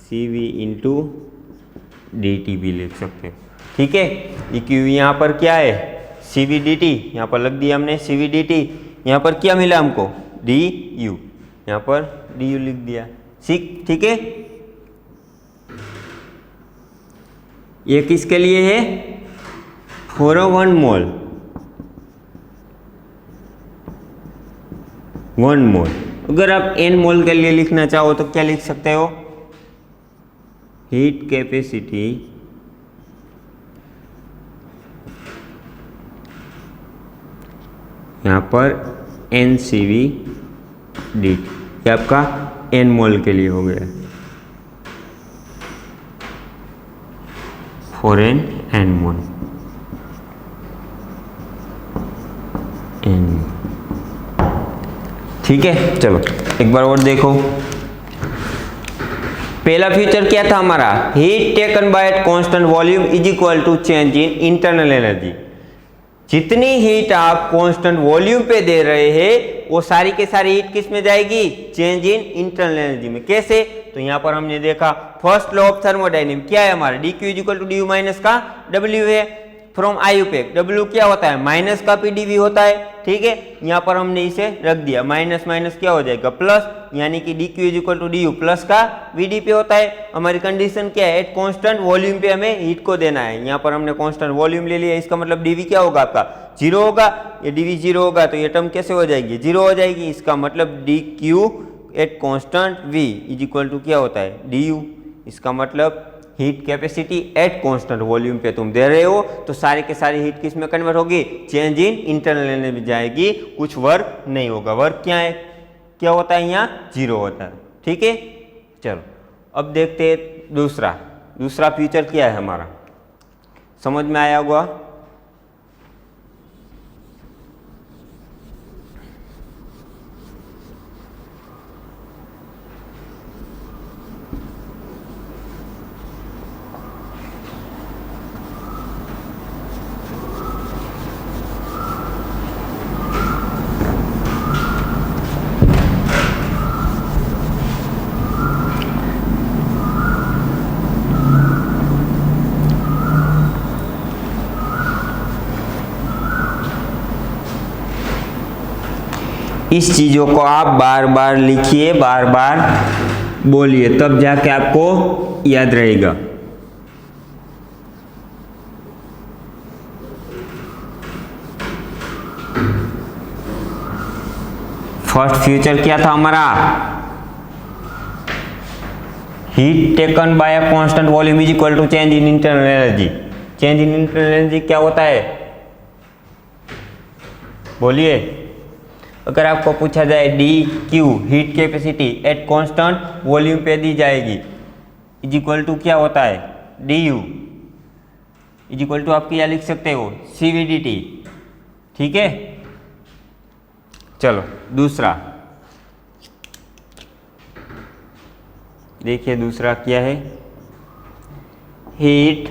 C V into D T भी लिख सकते हो। ठीक है, ये क्यू यहाँ पर क्या है, सी वी डी टी, यहाँ पर लग दिया हमने सी वी डी टी। यहाँ पर क्या मिला हमको, डी यू, यहाँ पर डी यू लिख दिया। ठीक है, ये किसके लिए है, फॉर 1 मोल, 1 मोल। अगर आप n मोल के लिए लिखना चाहो तो क्या लिख सकते हो, हीट कैपेसिटी यहाँ पर NCV dt, ये आपका n मोल के लिए हो गया, फॉर n मोल n। ठीक है, चलो एक बार और देखो। पहला फीचर क्या था हमारा, heat taken by at constant volume is equal to change in internal energy. जितनी हीट आप कांस्टेंट वॉल्यूम पे दे रहे हैं वो सारी के सारी हीट किस में जाएगी, चेंज इन इंटरनल एनर्जी में। कैसे, तो यहाँ पर हमने देखा फर्स्ट लॉ ऑफ थर्मोडायनेमिक्स क्या है हमारा, dq is equal to du minus का w है, फ्रॉम आई पे W क्या होता है, माइनस का PdV होता है। ठीक है, यहाँ पर हमने इसे रख दिया, माइनस माइनस क्या हो जाएगा प्लस, यानी कि dq is equal to du plus का Vd पे होता है। हमारी कंडीशन क्या है, एट कांस्टेंट वॉल्यूम पे हमें हीट को देना है। यहाँ पर हमने कांस्टेंट वॉल्यूम ले लिया, इसका मतलब dV क्या होगा आपका, जीरो होगा। ये dV जीरो होगा तो ये टर्म कैसे हो जाएगी, जीरो हो जाएगी। इसका मतलब dq at constant V is equal to क्या होता है, du। इसका मतलब heat capacity at constant volume पे तुम दे रहे हो तो सारे के सारी हीट किस में कन्वर्ट होगी, चेंज इन इंटरनल एनर्जी में जाएगी, कुछ वर्क नहीं होगा। वर्क क्या है, क्या होता है, यहाँ जीरो होता है। ठीक है, चलो अब देखते हैं दूसरा फीचर क्या है हमारा, समझ में आया होगा। इस चीज़ों को आप बार बार लिखिए, बार बार बोलिए, तब जाके आपको याद रहेगा। फर्स्ट फ्यूचर क्या था हमारा, heat taken by a constant volume is equal to change in internal energy. Change in internal energy क्या होता है, बोलिए। अगर आपको पूछा जाए dq heat capacity at constant volume पे दी जाएगी इज इक्वल टू क्या होता है, du इज इक्वल टू आप क्या लिख सकते हो, CVdt। ठीक है, चलो दूसरा देखिए, दूसरा क्या है, heat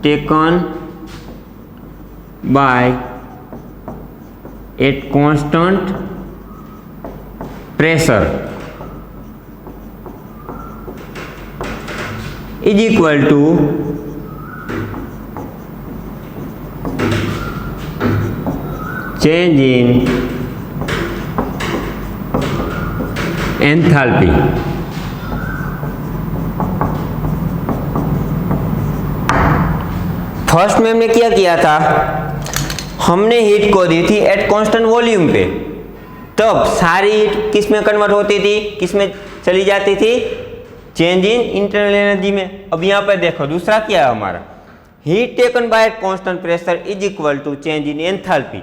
taken by at constant pressure is equal to change in enthalpy. First में हमने क्या किया था, हमने हीट को दी थी एट कांस्टेंट वॉल्यूम पे, तब सारी हीट किस में कन्वर्ट होती थी, किस में चली जाती थी, चेंज इन इंटरनल एनर्जी में। अब यहाँ पर देखो दूसरा क्या है हमारा, heat taken by constant pressure is equal to change in enthalpy.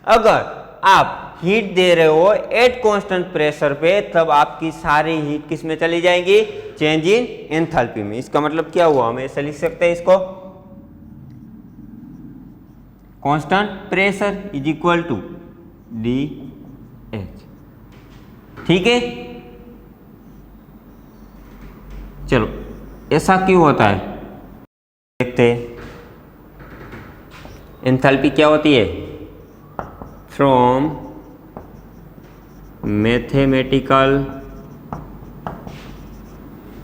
अगर आप हीट दे रहे हो एट कांस्टेंट प्रेशर पे, तब आपकी सारी हीट किस में चली जाएंगी, चेंज इन एंथैल्पी में। इसका मतलब क्या हुआ, हम ऐसा लिख सकते हैं इसको, constant pressure is equal to DH। ठीक है, चलो ऐसा क्यों होता है देखते हैं। एंथैल्पी क्या होती है, from mathematical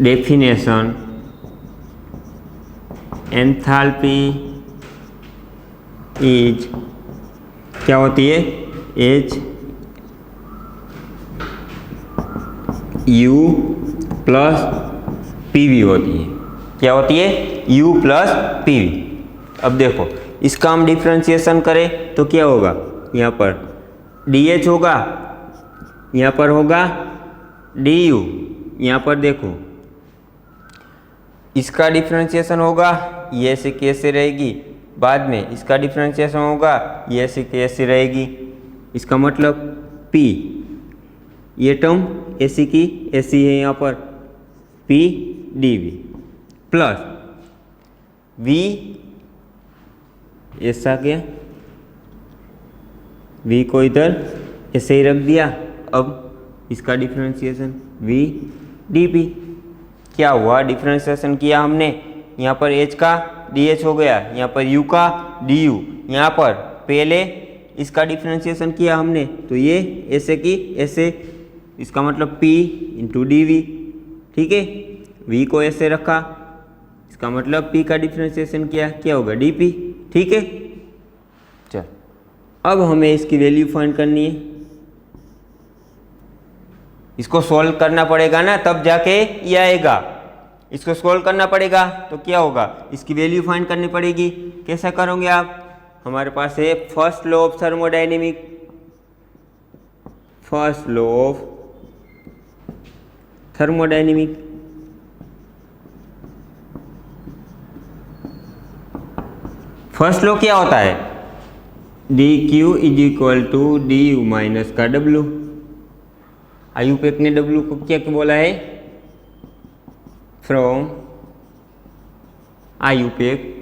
definition enthalpy is क्या होती है, एच U प्लस PV होती है। क्या होती है, U प्लस PV। अब देखो इसका हम डिफ्रेंशिएशन करें तो क्या होगा, यहाँ पर DH होगा, यहाँ पर होगा DU। यहाँ पर देखो इसका डिफ्रेंशिएशन होगा, ये से कैसे रहेगी, बाद में इसका डिफ्रेंशिएशन होगा, ये ऐसी की ऐसी रहेगी। इसका मतलब P, ये टर्म ऐसी की ऐसी है यहाँ पर, P dV प्लस V, ऐसा क्या, V को इधर ऐसे ही रख दिया। अब इसका डिफ्रेंशिएशन V dP, क्या हुआ, डिफ्रेंशिएशन किया हमने, यहाँ पर H का DH हो गया, यहाँ पर U का DU, यहाँ पर पहले इसका डिफ्रेंशिएशन किया हमने तो ये ऐसे की ऐसे, इसका मतलब P इंटू DV, ठीक है। V को ऐसे रखा, इसका मतलब P का डिफ्रेंशिएशन किया, क्या होगा DP, ठीक है। चल अब हमें इसकी वैल्यू फाइंड करनी है, इसको सॉल्व करना पड़ेगा ना, तब जाके ये आएगा। इसको सॉल्व करना पड़ेगा तो क्या होगा, इसकी वैल्यू फाइंड करनी पड़ेगी। कैसा करोगे आप, हमारे पास है first law of thermodynamic, first law of thermodynamic. First law क्या होता है, dq is equal to du minus का w। आयुपेक ने w को क्या बोला है, फ्रॉम आयुपेक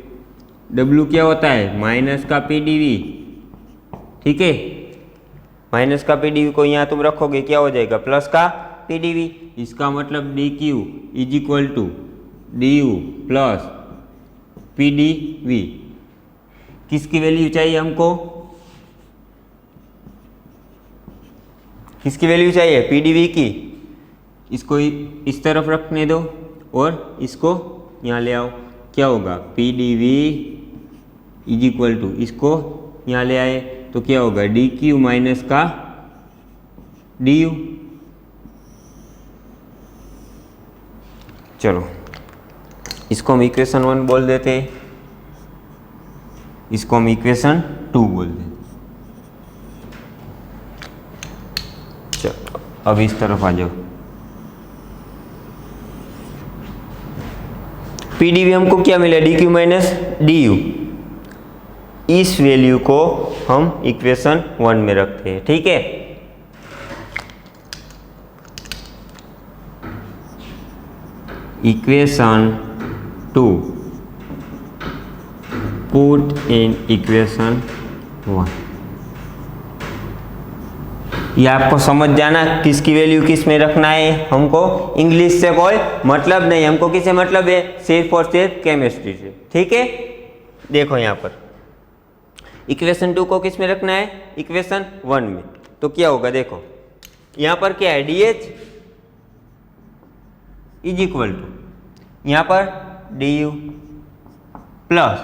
w क्या होता है, माइनस का pdv, ठीक है। माइनस का pdv को यहाँ तुम रखोगे, क्या हो जाएगा, प्लस का pdv। इसका मतलब dq is equal to du plus pdv। किसकी वैल्यू चाहिए हमको, किसकी वैल्यू चाहिए, pdv की। इसको इस तरफ रखने दो और इसको यहाँ ले आओ, क्या होगा, pdv इज इक्वल टू, इसको यहाँ ले आए तो क्या होगा, dq माइनस का du। चलो इसको हम इक्वेशन 1 बोल देते हैं, इसको हम इक्वेशन 2 बोल देते। चलो अब इस तरफ आ जाओ, pdv हमको क्या मिला, dq माइनस du। इस वैल्यू को हम इक्वेशन 1 में रखते हैं, ठीक है। Equation 2 put in equation 1। ये आपको समझ जाना किसकी वैल्यू किस में रखना है, हमको इंग्लिश से कोई मतलब नहीं, हमको किससे मतलब है, सिर्फ और सिर्फ केमिस्ट्री से, ठीक है। देखो यहाँ पर इक्वेशन 2 को किस में रखना है, इक्वेशन 1 में। तो क्या होगा, देखो यहाँ पर क्या है, DH इज इक्वल टू, यहाँ पर DU प्लस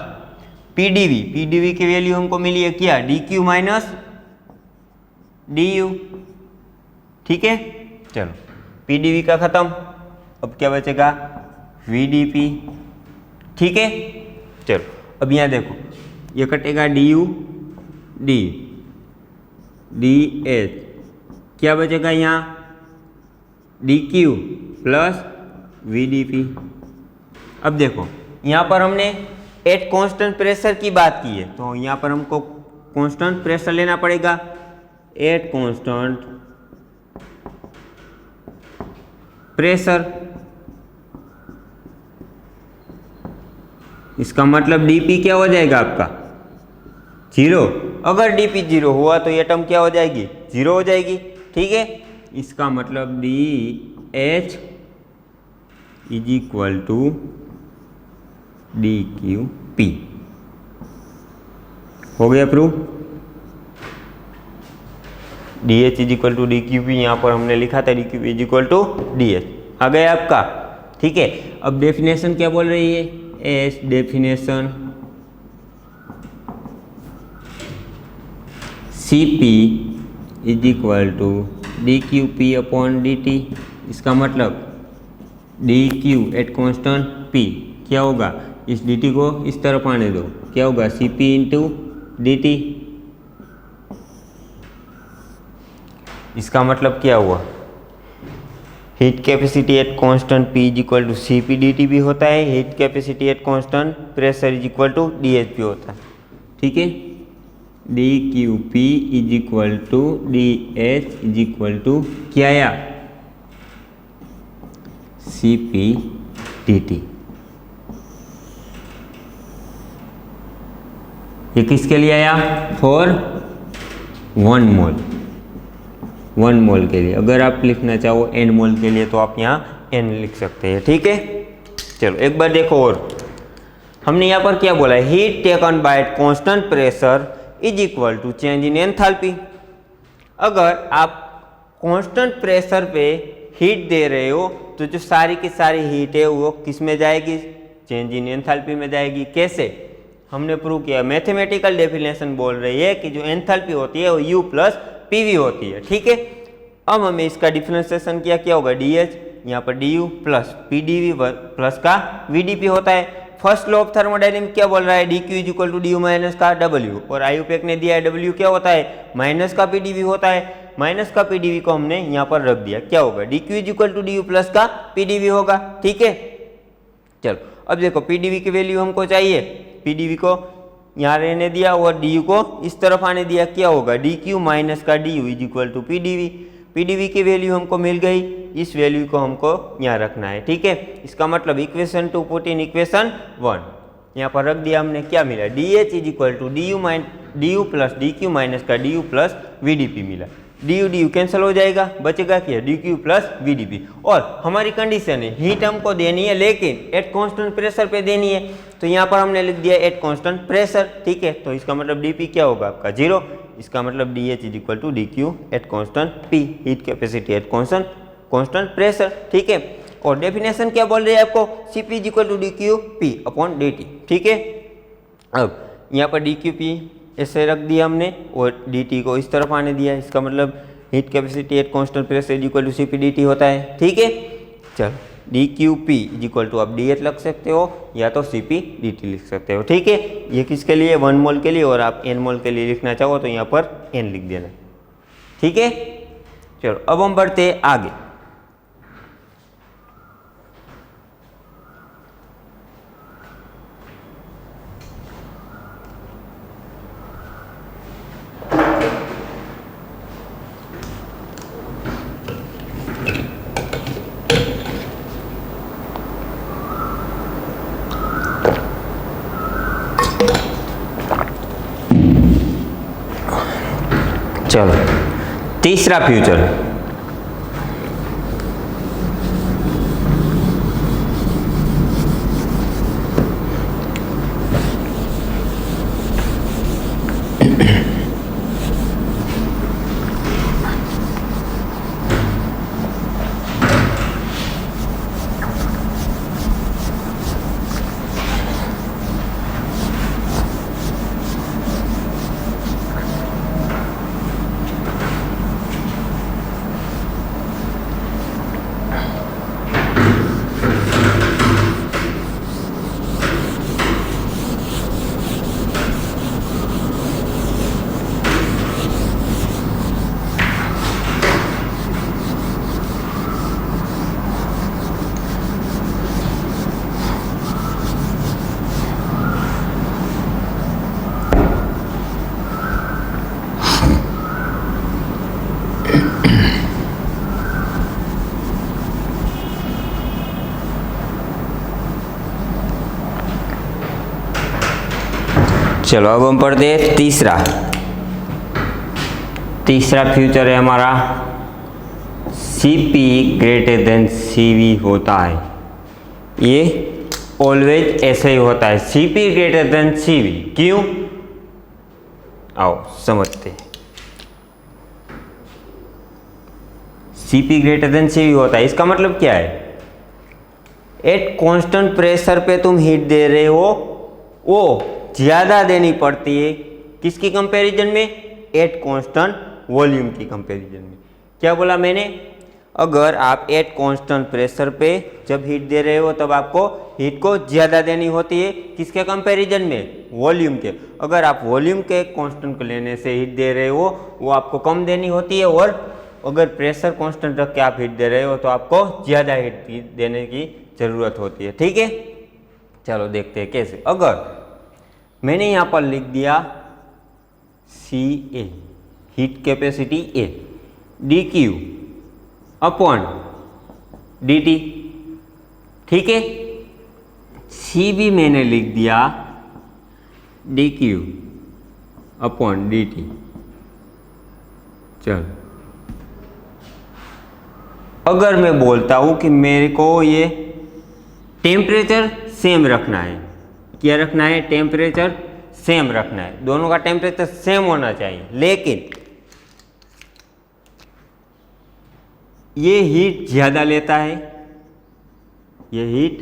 पीडीवी की वैल्यू हमको मिली है क्या, DQ माइनस DU, ठीक है। चलो पीडीवी का खत्म, अब क्या बचेगा, VDP, ठीक है। चलो अब यहाँ देखो, ये कटेगा DU DH, क्या बचेगा यहाँ, DQ प्लस VDP। अब देखो यहाँ पर हमने एट कांस्टेंट प्रेशर की बात की है, तो यहाँ पर हमको कांस्टेंट प्रेशर लेना पड़ेगा, एट कांस्टेंट प्रेशर। इसका मतलब DP क्या हो जाएगा आपका, 0। अगर DP 0 हुआ तो ये टर्म क्या हो जाएगी, 0 हो जाएगी, ठीक है। इसका मतलब DH is equal to DQP। हो गया proof, DH is equal to DQP, यहाँ पर हमने लिखा था DQP is equal to DH, आ गया आपका, ठीक है। अब डेफिनेशन क्या बोल रही है, as definition CP is equal to DQP upon DT। इसका मतलब DQ एट कांस्टेंट P क्या होगा, इस DT को इस तरफ आने दो, क्या होगा, CP इंटू DT। इसका मतलब क्या हुआ, heat capacity at constant P is equal to Cp dt भी होता है, heat capacity at constant pressure is equal to DH भी होता है, ठीक है। dQp is equal to DH is equal to क्या आया, Cp dt। ये किसके लिए आया, फॉर 1 मोल, 1 मोल के लिए। अगर आप लिखना चाहो n मोल के लिए तो आप यहाँ n लिख सकते हैं, ठीक है। चलो एक बार देखो, और हमने यहाँ पर क्या बोला है, heat taken by constant pressure is equal to change in enthalpy. अगर आप कांस्टेंट प्रेशर पे हीट दे रहे हो तो जो सारी की सारी हीट है वो किस में जाएगी, चेंज इन एंथैल्पी में जाएगी। कैसे, हमने प्रूव किया, मैथमेटिकल डेफिनेशन बोल रही है कि जो एंथैल्पी होती है वो U प्लस PV होती है, ठीक है। अब हमें इसका डिफरेंशिएशन किया, क्या होगा, DH, यहाँ पर DU प्लस PdV प्लस का VdP होता है। फर्स्ट लॉ ऑफ थर्मोडायनेमिक्स क्या बोल रहा है, dQ is equal to DU minus का W, और आयुपेक ने दिया है W क्या होता है, माइनस का PdV होता है। माइनस का PdV को हमने यहाँ पर रख दिया, क्या होगा, dQ is equal to DU plus का PdV होगा, ठीक है। चलो अब देखो PdV की वैल्यू हमको चाहिए, PdV को यहाँ रहने दिया और DU को इस तरफ आने दिया, क्या होगा, dQ माइनस का DU is equal to PdV। PdV की वैल्यू हमको मिल गई, इस वैल्यू को हमको यहाँ रखना है, ठीक है। इसका मतलब इक्वेशन 2 पुट इन इक्वेशन 1, यहाँ पर रख दिया हमने, क्या मिला, DH is equal to DU plus DQ minus का DU प्लस VdP मिला। DU कैंसिल हो जाएगा, बचेगा क्या, DQ प्लस VdP। और हमारी कंडीशन है हीट हमको देनी है लेकिन एट कांस्टेंट प्रेशर पे देनी है, तो यहाँ पर हमने लिख दिया एट कांस्टेंट प्रेशर, ठीक है। तो इसका मतलब DP क्या होगा आपका 0, इसका मतलब DH is equal to DQ at constant P, heat capacity at constant pressure, ठीक है। और डेफिनेशन क्या बोल रही है आपको, Cp is equal to DQP upon dt, ठीक है। अब यहाँ पर DQP ऐसे रख दिया हमने और dt को इस तरफ आने दिया, इसका मतलब heat capacity at constant pressure is equal to Cp dt होता है, ठीक है। चलो dQp इज इक्वल टू आप DH लग सकते हो या तो Cp dt लिख सकते हो, ठीक है। ये किसके लिए, 1 मोल के लिए, और आप n मोल के लिए लिखना चाहो तो यहाँ पर n लिख देना, ठीक है। चलो अब हम बढ़ते आगे। चलो तीसरा फ्यूचर, चलो अब हम पढ़ते हैं तीसरा फ्यूचर है हमारा, Cp ग्रेटर देन Cv होता है। ये ऑलवेज ऐसे ही होता है, Cp ग्रेटर देन Cv, क्यों, आओ समझते हैं। Cp ग्रेटर देन Cv होता है, इसका मतलब क्या है, एट कांस्टेंट प्रेशर पे तुम हीट दे रहे हो, वो ज़्यादा देनी पड़ती है किसकी कंपैरिजन में, एट कांस्टेंट वॉल्यूम की कंपैरिजन में। क्या बोला मैंने, अगर आप एट कांस्टेंट प्रेशर पे जब हीट दे रहे हो तब आपको हीट को ज़्यादा देनी होती है, किसके कंपैरिजन में, वॉल्यूम के। अगर आप वॉल्यूम के कांस्टेंट को लेने से हीट दे रहे हो वो आपको कम देनी होती है, और अगर प्रेशर कांस्टेंट रख के आप हीट दे रहे हो तो आपको ज़्यादा हीट देने की ज़रूरत होती है। ठीक है, चलो देखते हैं कैसे। अगर मैंने यहाँ पर लिख दिया C A, heat capacity A, D Q upon D T, ठीक है। सी भी मैंने लिख दिया D Q upon D T. चल, अगर मैं बोलता हूं कि मेरे को ये टेम्परेचर सेम रखना है, क्या रखना है? टेम्परेचर सेम रखना है, दोनों का टेम्परेचर सेम होना चाहिए, लेकिन ये हीट ज़्यादा लेता है, ये हीट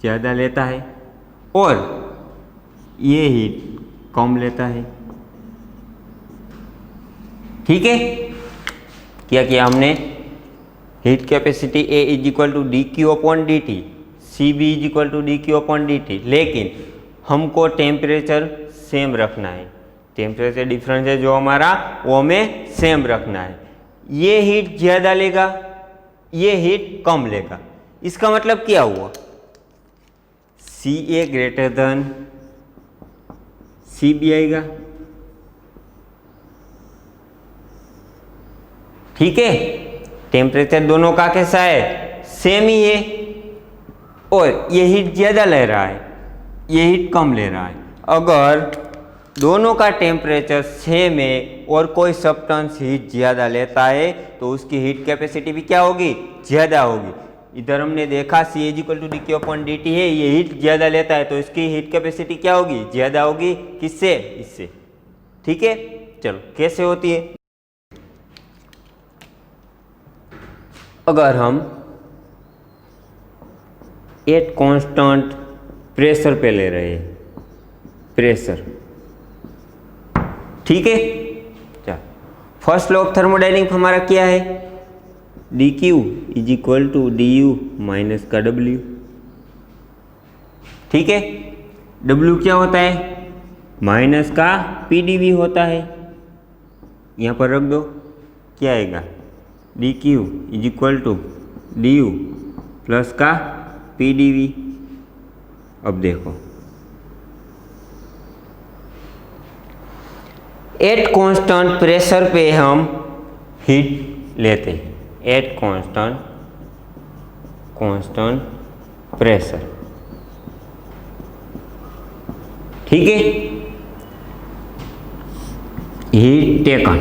ज़्यादा लेता है और ये हीट कम लेता है। ठीक है, क्या किया हमने? Heat capacity A is equal to D Q upon D T, C B is equal to D Q upon D T, लेकिन हमको टेम्परेचर सेम रखना है। टेम्परेचर डिफरेंस है जो हमारा, वो हमें सेम रखना है। ये हीट ज़्यादा लेगा, ये हीट कम लेगा। इसका मतलब क्या हुआ? सी ए ग्रेटर देन सी बी आएगा। ठीक है, टेम्परेचर दोनों का कैसा है? सेम ही है, और ये हीट ज़्यादा ले रहा है, ये हीट कम ले रहा है। अगर दोनों का टेम्परेचर सेम है और कोई सब्सटेंस हीट ज़्यादा लेता है तो उसकी हीट कैपेसिटी भी क्या होगी? ज़्यादा होगी। इधर हमने देखा C is equal to D Q upon D T है, ये हीट ज़्यादा लेता है तो इसकी हीट कैपेसिटी क्या होगी? ज़्यादा होगी। किससे? इससे। ठीक है, चलो कैसे होती है? अगर हम एट कांस्टेंट प्रेशर पे ले रहे हैं, प्रेशर, ठीक है। चल, फर्स्ट लॉ ऑफ थर्मोडायनेमिक्स हमारा क्या है? D Q is equal to D U minus का डब्ल्यू। ठीक है, डब्ल्यू क्या होता है? माइनस का पी डी वी होता है। यहाँ पर रख दो, क्या आएगा? D Q is equal to D U plus का पी डी वी। अब देखो, एट कांस्टेंट प्रेशर पे हम हीट लेते हैं, एट कांस्टेंट प्रेशर, ठीक है। हीट टेकन,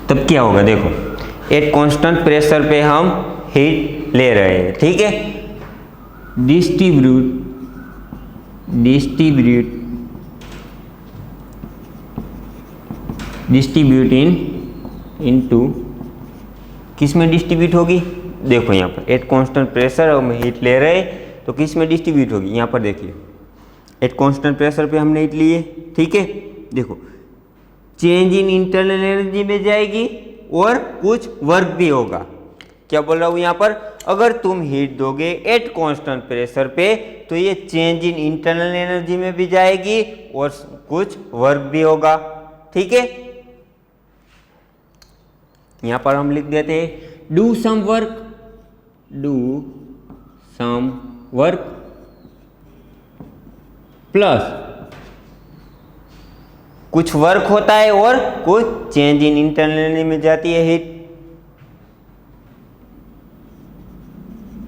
तब क्या होगा? देखो, एट कांस्टेंट प्रेशर पे हम हीट ले रहे हैं, ठीक है। डिस्ट्रीब्यूट इनटू, किस में डिस्ट्रीब्यूट होगी? देखो यहाँ पर एट कांस्टेंट प्रेशर हम हीट ले रहे हैं तो किस में डिस्ट्रीब्यूट होगी? यहाँ पर देखिए, एट कांस्टेंट प्रेशर पे हमने हीट ली है, ठीक है। देखो, चेंज इन इंटरनल एनर्जी में जाएगी और कुछ वर्क भी होगा। क्या बोल रहा हूँ यहाँ पर? अगर तुम हीट दोगे एट कांस्टेंट प्रेशर पे तो ये चेंज इन इंटरनल एनर्जी में भी जाएगी और कुछ वर्क भी होगा, ठीक है। यहाँ पर हम लिख देते हैं डू सम वर्क प्लस कुछ वर्क होता है और कुछ चेंज इन इंटरनल एनर्जी में जाती है heat.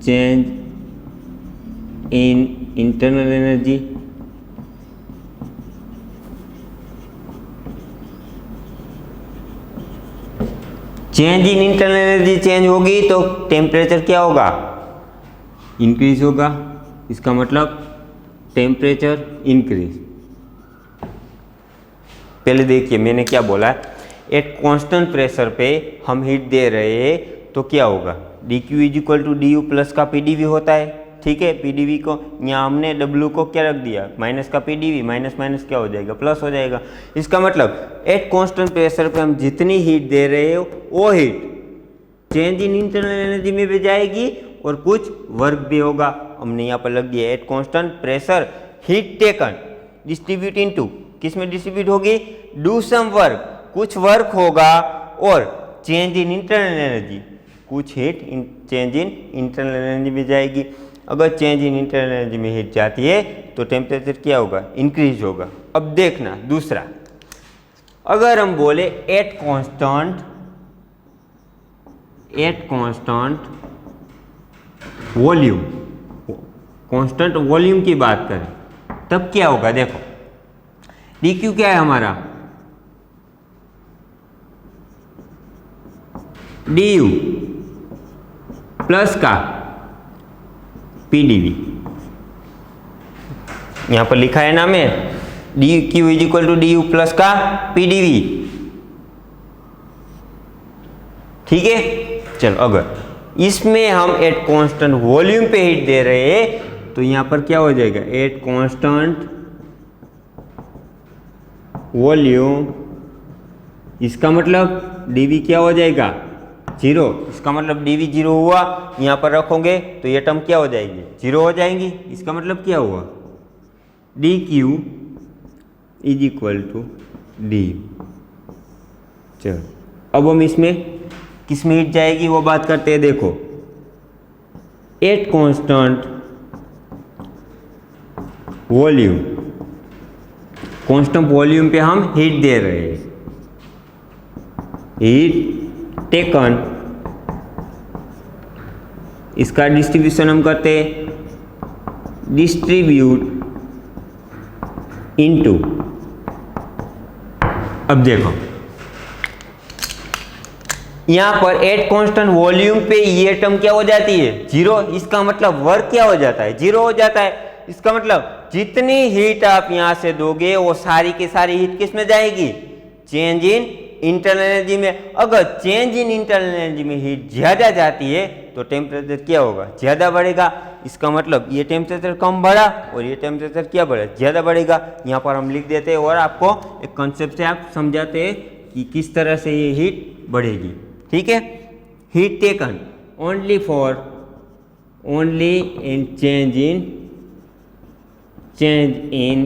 Change in internal energy, change in internal energy change होगी तो टेम्परेचर क्या होगा? इंक्रीज होगा। इसका मतलब टेम्परेचर इंक्रीज। पहले देखिए मैंने क्या बोला है, एट कांस्टेंट प्रेशर पे हम हीट दे रहे हैं तो क्या होगा? D Q is equal to D U plus का पी डी वी होता है, ठीक है। पी डी वी को यहाँ हमने डब्ल्यू को क्या रख दिया? माइनस का P D V, minus minus क्या हो जाएगा? प्लस हो जाएगा। इसका मतलब एट कांस्टेंट प्रेशर पे हम जितनी हीट दे रहे हो वो heat change in internal energy में भी जाएगी और कुछ वर्क भी होगा। हमने यहाँ पर लग दिया eight constant pressure heat taken distribute into, किस में डिस्ट्रीब्यूट होगी, डू सम वर्क, कुछ वर्क होगा, और चेंज इन इंटरनल एनर्जी, कुछ heat change in internal energy में जाएगी। अगर चेंज इन इंटरनल एनर्जी में हीट जाती है तो टेम्परेचर क्या होगा, इंक्रीज होगा। अब देखना दूसरा, अगर हम बोले eight constant volume, constant volume की बात करें तब क्या होगा, देखो डी क्यू क्या है हमारा, डी यू प्लस का पीडीवी, यहां पर लिखा है ना मैं, D Q is equal to D U plus का पीडीवी। ठीक है, चलो अगर इसमें हम एट कांस्टेंट वॉल्यूम पे हीट दे रहे हैं तो यहां पर क्या हो जाएगा, एट कांस्टेंट वॉल्यूम, इसका मतलब डीवी क्या हो जाएगा, 0, इसका मतलब डीवी 0 हुआ, यहां पर रखोगे तो ये टर्म क्या हो जाएगी, 0 हो जाएंगी। इसका मतलब क्या हुआ, D Q is equal to D. चलो अब हम इसमें किस में हीट जाएगी वो बात करते हैं। देखो eight constant volume, constant volume पे हम हीट दे रहे हैं, हीट टेकन, इसका डिस्ट्रीब्यूशन हम करते हैं, डिस्ट्रीब्यूट इनटू, अब देखो यहां पर एट कांस्टेंट वॉल्यूम पे ये टर्म क्या हो जाती है, 0, इसका मतलब वर्क क्या हो जाता है, 0 हो जाता है। इसका मतलब जितनी हीट आप यहां से दोगे वो सारी की सारी हीट किस में जाएगी, चेंज इन इंटरनल एनर्जी में। अगर चेंज इन इंटरनल एनर्जी में हीट ज्यादा जाती है तो टेम्परेचर क्या होगा, ज्यादा बढ़ेगा। इसका मतलब ये टेम्परेचर कम बढ़ा और ये टेम्परेचर क्या बढ़ा, ज्यादा बढ़ेगा। यहाँ पर हम लिख देते हैं और आपको एक कॉन्सेप्ट से आप समझाते हैं कि किस तरह से ये हीट बढ़ेगी। ठीक है, heat taken only in change in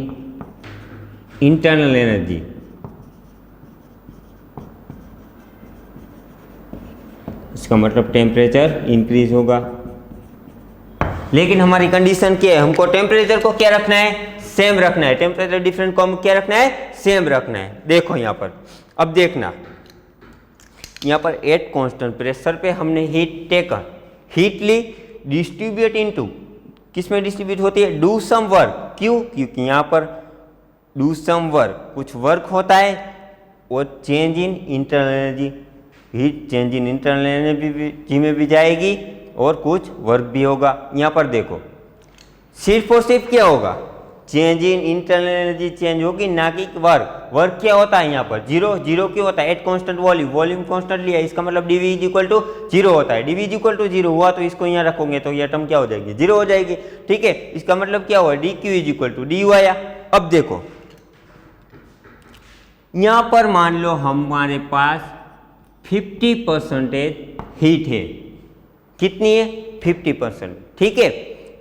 internal energy, इसका मतलब टेम्परेचर इंक्रीज होगा। लेकिन हमारी कंडीशन क्या है, हमको टेम्परेचर को क्या रखना है, सेम रखना है। टेम्परेचर डिफरेंट को हम क्या रखना है, सेम रखना है। देखो यहाँ पर, अब देखना यहाँ पर एट कांस्टेंट प्रेशर पे हमने हीट टेकन, हीट ली, डिस्ट्रीब्यूट इनटू, किस में डिस्ट्रीब्यूट होती है, डू सम वर्क। क्यों, क्योंकि यहाँ पर डू सम वर्क, कुछ वर्क होता है, और change in internal energy, heat change in internal energy में भी जाएगी और कुछ वर्क भी होगा। यहाँ पर देखो सिर्फ और सिर्फ क्या होगा, change in internal energy change होगी, ना कि वर्क। वर्क क्या होता है यहाँ पर, 0 क्यों होता है, एट कांस्टेंट वॉल्यूम कांस्टेंट लिया, इसका मतलब डीवी इज इक्वल टू 0 होता है। डीवी इज इक्वल टू 0 हुआ तो इसको यहाँ रखोगे तो यह टर्म क्या हो जाएगी, 0 हो जाएगी। ठीक है, इसका मतलब क्या हुआ, D Q is equal to D U आया। अब देखो यहाँ पर मान लो हमारे पास 50% हीट है, कितनी है, 50%। ठीक है,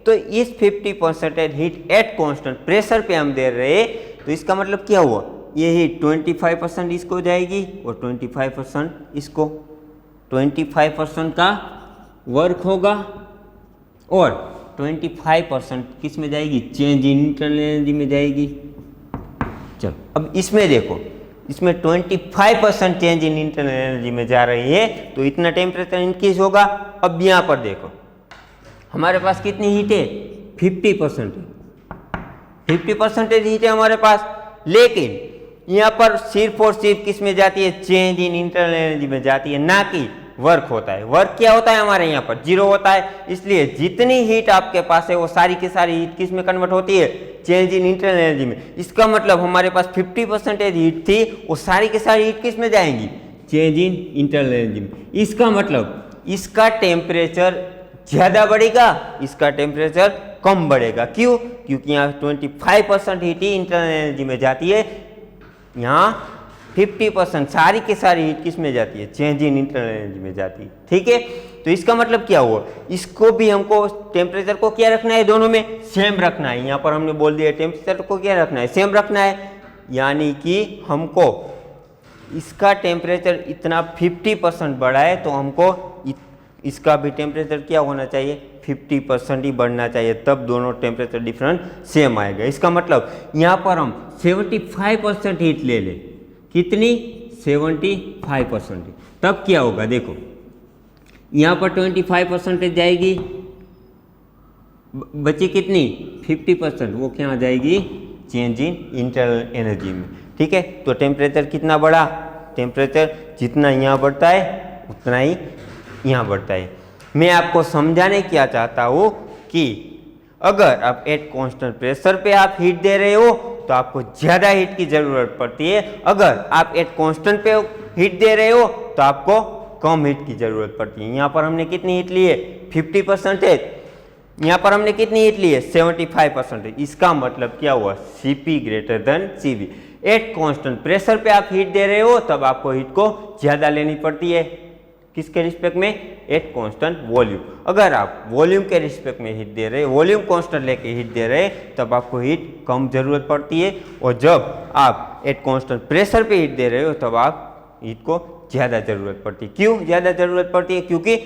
तो इस 50% हीट एट कांस्टेंट प्रेशर पे हम दे रहे हैं, तो इसका मतलब क्या हुआ, ये हीट 25% इसको जाएगी और 25% इसको, 25% का वर्क होगा और 25% किस में जाएगी, चेंज इन इंटरनल एनर्जी में जाएगी। चलो अब इसमें देखो, इसमें 25% चेंज इन इंटरनल एनर्जी में जा रही है तो इतना टेम्परेचर इंक्रीज होगा। अब यहाँ पर देखो हमारे पास कितनी हीट है, 50% है, 50% हीट है हमारे पास, लेकिन यहाँ पर सिर्फ और सिर्फ किस में जाती है, चेंज इन इंटरनल एनर्जी में जाती है, ना कि वर्क होता है। वर्क क्या होता है हमारे यहाँ पर, 0 होता है। इसलिए जितनी हीट आपके पास है वो सारी की सारी हीट किस में कन्वर्ट होती है, चेंज इन इंटरनल एनर्जी में। इसका मतलब हमारे पास 50% हीट थी, वो सारी की सारी हीट किस में जाएंगी, चेंज इन इंटरनल एनर्जी में। इसका मतलब इसका टेम्परेचर ज्यादा बढ़ेगा, इसका टेम्परेचर कम बढ़ेगा। क्यों, क्योंकि यहाँ 25% हीट ही इंटरनल एनर्जी में जाती है, यहाँ 50% सारी की सारी हीट किस में जाती है, चेंज इन इंटरनल एनर्जी में जाती है। ठीक है, तो इसका मतलब क्या हुआ, इसको भी हमको टेम्परेचर को क्या रखना है, दोनों में सेम रखना है। यहाँ पर हमने बोल दिया टेम्परेचर को क्या रखना है, सेम रखना है। यानी कि हमको इसका टेम्परेचर इतना 50% बढ़ा है तो हमको इसका भी टेम्परेचर क्या होना चाहिए, 50% ही बढ़ना चाहिए, तब दोनों टेम्परेचर डिफरेंट सेम आएगा। इसका मतलब यहाँ पर हम 75% हीट ले लें, कितनी, 75%, तब क्या होगा, देखो यहाँ पर 25% जाएगी, बची कितनी, 50%, वो क्या आ जाएगी, चेंज इन इंटरनल एनर्जी में। ठीक है, तो टेम्परेचर कितना बढ़ा, टेम्परेचर जितना यहाँ बढ़ता है उतना ही यहाँ बढ़ता है। मैं आपको समझाने क्या चाहता हूँ कि अगर आप एट कांस्टेंट प्रेशर पे आप हीट दे रहे हो तो आपको ज़्यादा हीट की ज़रूरत पड़ती है, अगर आप एट कांस्टेंट पे हीट दे रहे हो तो आपको कम हीट की ज़रूरत पड़ती है। यहाँ पर हमने कितनी हीट ली है, 50%, यहाँ पर हमने कितनी हीट ली है, 75%। इसका मतलब क्या हुआ, Cp greater than Cv। Eight constant pressure पे आप हीट दे रहे हो तब आपको हीट को ज़्यादा लेनी पड़ती है, किसके रिस्पेक्ट में, एट कांस्टेंट वॉल्यूम। अगर आप वॉल्यूम के रिस्पेक्ट में हीट दे रहे, वॉल्यूम कांस्टेंट लेके हीट दे रहे, तब आपको हीट कम ज़रूरत पड़ती है, और जब आप एट कांस्टेंट प्रेशर पे हीट दे रहे हो तब आप हीट को ज़्यादा ज़रूरत पड़ती है। क्यों ज़्यादा ज़रूरत पड़ती है, क्योंकि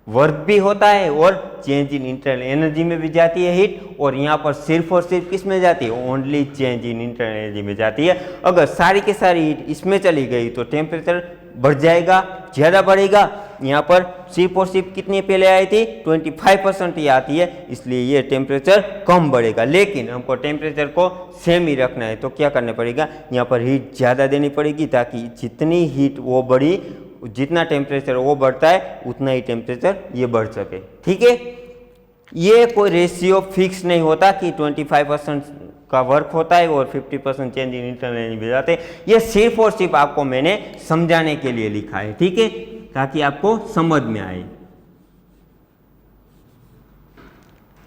वर्क भी होता है और चेंज इन इंटरनल एनर्जी में भी जाती है हीट, और यहाँ पर सिर्फ और सिर्फ किस में जाती है, only change in internal energy में जाती है। अगर सारी की सारी हीट इसमें चली गई तो टेम्परेचर बढ़ जाएगा, ज़्यादा बढ़ेगा। यहाँ पर सिर्फ और सिर्फ कितनी पहले आई थी, 25% ही आती है, इसलिए ये टेम्परेचर कम बढ़ेगा। लेकिन हमको टेम्परेचर को सेम ही रखना है तो क्या करना पड़ेगा, यहाँ पर हीट ज़्यादा देनी पड़ेगी, ताकि जितनी हीट वो बढ़ी, जितना टेम्परेचर वो बढ़ता है उतना ही टेम्परेचर ये बढ़ सके। ठीक है, ये कोई रेशियो फिक्स नहीं होता कि 25% का वर्क होता है और 50% चेंज इन इंटरनल एनर्जी में जाते हैं। ये सिर्फ और सिर्फ आपको मैंने समझाने के लिए लिखा है, ठीक है, ताकि आपको समझ में आए।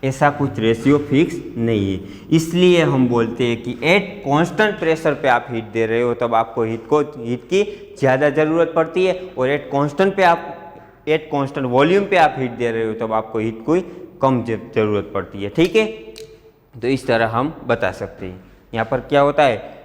ऐसा कुछ रेशियो फिक्स नहीं है, इसलिए हम बोलते हैं कि एट कांस्टेंट प्रेशर पे आप हीट दे रहे हो तब आपको हीट की ज़्यादा ज़रूरत पड़ती है, और एट कांस्टेंट वॉल्यूम पे आप हीट दे रहे हो तब आपको हीट की कम ज़रूरत पड़ती है। ठीक है, तो इस तरह हम बता सकते हैं। यहाँ पर क्या होता है,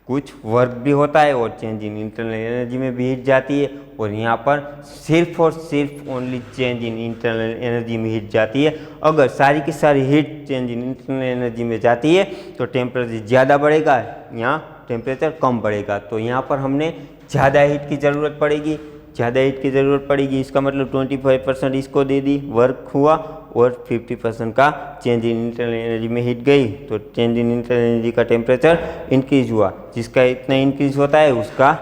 कुछ वर्क भी होता है और चेंज इन इंटरनल एनर्जी में भी हीट जाती है, और यहाँ पर सिर्फ और सिर्फ only change in internal energy में हीट जाती है। अगर सारी की सारी heat change in internal energy में जाती है तो टेम्परेचर ज़्यादा बढ़ेगा, यहाँ टेम्परेचर कम बढ़ेगा। तो यहाँ पर हमने ज़्यादा हीट की ज़रूरत पड़ेगी, ज़्यादा हीट की ज़रूरत पड़ेगी, इसका मतलब 25% इसको दे दी, वर्क हुआ, और 50% का चेंज इन इंटरनल एनर्जी में हीट गई, तो चेंज इन इंटरनल एनर्जी का टेम्परेचर इंक्रीज हुआ, जिसका इतना इंक्रीज होता है उसका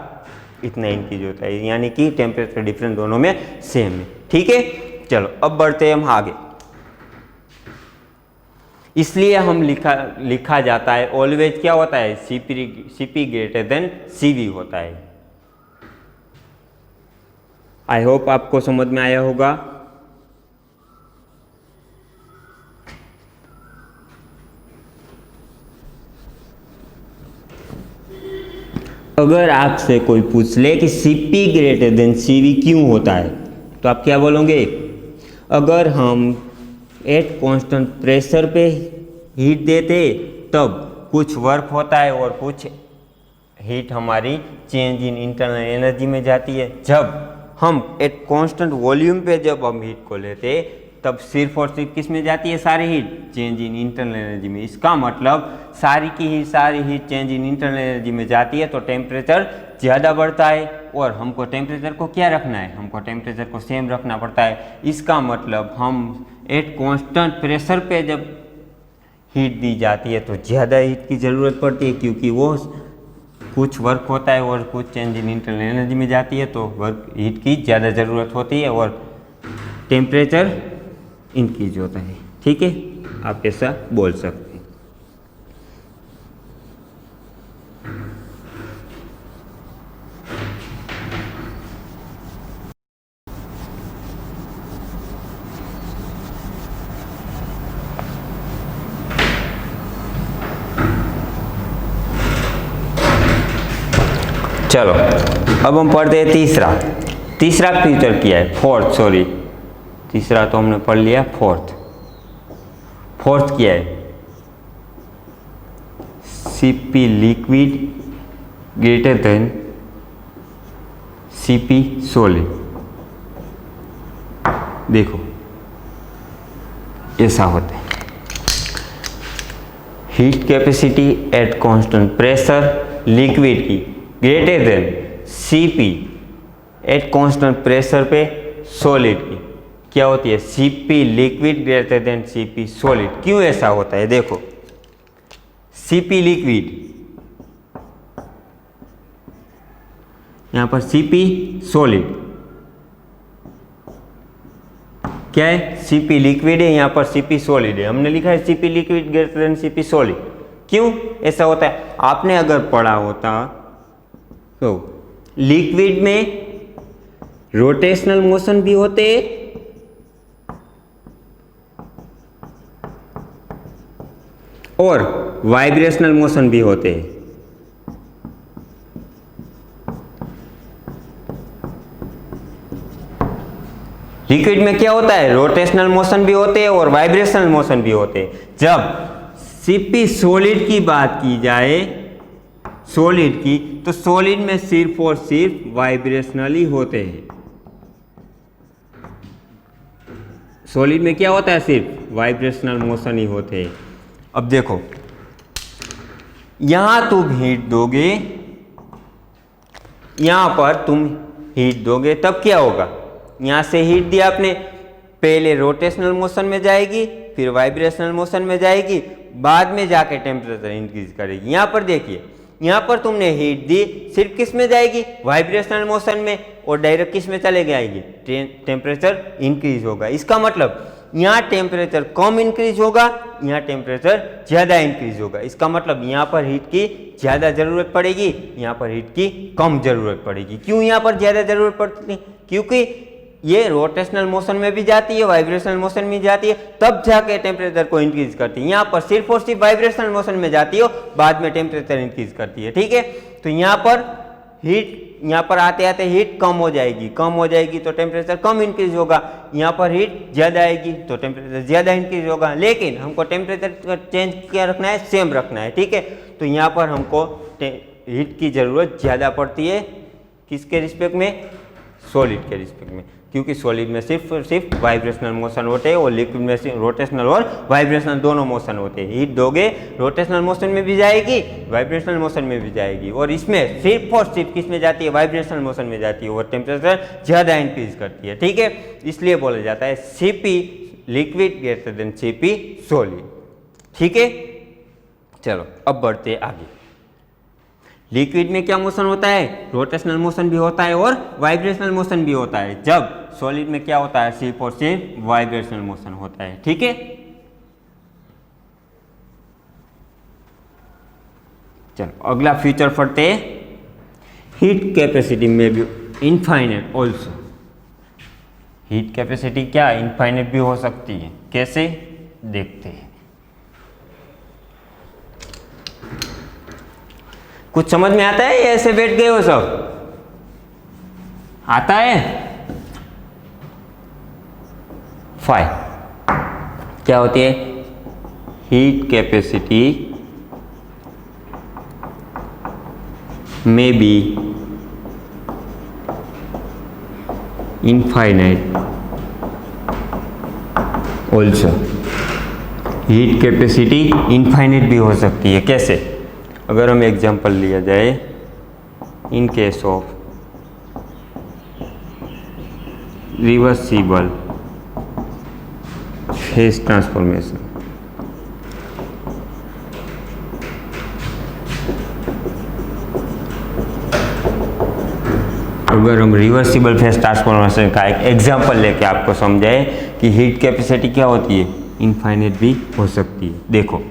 इतना इंक्रीज होता है, यानी कि टेम्परेचर डिफरेंस दोनों में सेम है। ठीक है, चलो अब बढ़ते हैं हम आगे। इसलिए हम लिखा जाता है ऑलवेज क्या होता है, Cp ग्रेटर देन Cv होता है। आई होप आपको समझ में आया होगा। अगर आपसे कोई पूछ ले कि Cp ग्रेटर देन Cv क्यों होता है तो आप क्या बोलोगे, अगर हम एट कांस्टेंट प्रेशर पे हीट देते तब कुछ वर्क होता है और कुछ हीट हमारी चेंज इन इंटरनल एनर्जी में जाती है। जब हम एट कांस्टेंट वॉल्यूम पे जब हम हीट को लेते तब सिर्फ और सिर्फ किस में जाती है, सारी heat change in internal energy में। इसका मतलब सारी heat change in internal energy में जाती है तो टेम्परेचर ज़्यादा बढ़ता है, और हमको टेम्परेचर को क्या रखना है, हमको टेम्परेचर को सेम रखना पड़ता है। इसका मतलब हम एट कांस्टेंट प्रेशर पे जब हीट दी जाती है तो ज़्यादा हीट की ज़रूरत पड़ती है, क्योंकि वो कुछ वर्क होता है और कुछ चेंज इन इंटरनल एनर्जी में जाती है, तो वर्क हीट की ज़्यादा ज़रूरत होती है और टेम्परेचर इंक्रीज होता है। ठीक है, आप ऐसा बोल सकते हैं। चलो अब हम पढ़ते हैं तीसरा फीचर क्या है, तीसरा तो हमने पढ़ लिया, फोर्थ क्या है, Cp liquid greater than Cp solid। देखो ऐसा होता है। Heat capacity at constant pressure liquid की greater than Cp at constant pressure पे सॉलिड की क्या होती है? Cp liquid greater than Cp solid. क्यों ऐसा होता है? देखो Cp लिक्विड, यहां पर Cp सॉलिड क्या है? Cp लिक्विड है, यहां पर Cp सॉलिड है। हमने लिखा है Cp liquid greater than Cp solid. क्यों ऐसा होता है? आपने अगर पढ़ा होता तो लिक्विड में रोटेशनल मोशन भी होते और वाइब्रेशनल मोशन भी होते हैं। लिक्विड में क्या होता है? रोटेशनल मोशन भी होते हैं और वाइब्रेशनल मोशन भी होते हैं। जब Cp सॉलिड की बात की जाए, सॉलिड की, तो सॉलिड में सिर्फ और सिर्फ वाइब्रेशनल ही होते हैं। सॉलिड में क्या होता है? सिर्फ वाइब्रेशनल मोशन ही होते हैं। अब देखो यहां तुम हीट दोगे, यहां पर तुम हीट दोगे, तब क्या होगा? यहां से हीट दिया आपने, पहले रोटेशनल मोशन में जाएगी, फिर वाइब्रेशनल मोशन में जाएगी, बाद में जाके टेम्परेचर इंक्रीज करेगी। यहां पर देखिए, यहां पर तुमने हीट दी, सिर्फ किस में जाएगी? वाइब्रेशनल मोशन में, और डायरेक्ट किस में चले जाएगी? टेम्परेचर इंक्रीज होगा। इसका मतलब यहाँ टेम्परेचर कम इंक्रीज होगा, यहाँ टेम्परेचर ज़्यादा इंक्रीज होगा। इसका मतलब यहाँ पर हीट की ज़्यादा ज़रूरत पड़ेगी, यहाँ पर हीट की कम ज़रूरत पड़ेगी। क्यों यहाँ पर ज़्यादा ज़रूरत पड़ती है? क्योंकि ये रोटेशनल मोशन में भी जाती है, वाइब्रेशनल मोशन में जाती है, तब जाके टेम्परेचर को इंक्रीज करती है। यहाँ पर सिर्फ और सिर्फ वाइब्रेशनल मोशन में जाती है, बाद में टेम्परेचर इंक्रीज करती है। ठीक है, तो यहाँ पर हीट, यहाँ पर आते आते हीट कम हो जाएगी, कम हो जाएगी तो टेम्परेचर कम इंक्रीज होगा। यहाँ पर हीट ज़्यादा आएगी तो टेम्परेचर ज़्यादा इंक्रीज होगा। लेकिन हमको टेम्परेचर चेंज क्या रखना है? सेम रखना है। ठीक है, तो यहाँ पर हमको हीट की ज़रूरत ज़्यादा पड़ती है। किसके रिस्पेक्ट में? सॉलिड के रिस्पेक्ट में, क्योंकि सॉलिड में सिर्फ वाइब्रेशनल मोशन होते हैं और लिक्विड में सिर्फ रोटेशनल और वाइब्रेशनल दोनों मोशन होते हैं। हीट दोगे, रोटेशनल मोशन में भी जाएगी, वाइब्रेशनल मोशन में भी जाएगी, और इसमें सिर्फ और सिर्फ किस में जाती है? वाइब्रेशनल मोशन में जाती है, और टेम्परेचर ज़्यादा इंक्रीज करती है। ठीक है, इसलिए बोला जाता है Cp liquid greater than Cp solid. ठीक है, चलो अब बढ़ते आगे। लिक्विड में क्या मोशन होता है? रोटेशनल मोशन भी होता है और वाइब्रेशनल मोशन भी होता है। जब सॉलिड में क्या होता है? सिर्फ और सिर्फ वाइब्रेशनल मोशन होता है। ठीक है, चलो अगला फीचर पढ़ते हैं। हीट कैपेसिटी में भी इनफाइनाइट ऑल्सो। हीट कैपेसिटी क्या इनफाइनाइट भी हो सकती है? कैसे? देखते हैं। कुछ समझ में आता है या ऐसे बैठ गए हो सब? आता है? फाइन क्या होती है? हीट कैपेसिटी में B infinite also. Heat capacity infinite भी हो सकती है। कैसे? अगर हम एग्जांपल लिया जाए, इन case of reversible phase transformation, अगर हम रिवर्सिबल फेज ट्रांसफॉर्मेशन का एक एग्जांपल लेके आपको समझाए कि हीट कैपेसिटी क्या होती है, इनफाइनाइट भी हो सकती है। देखो,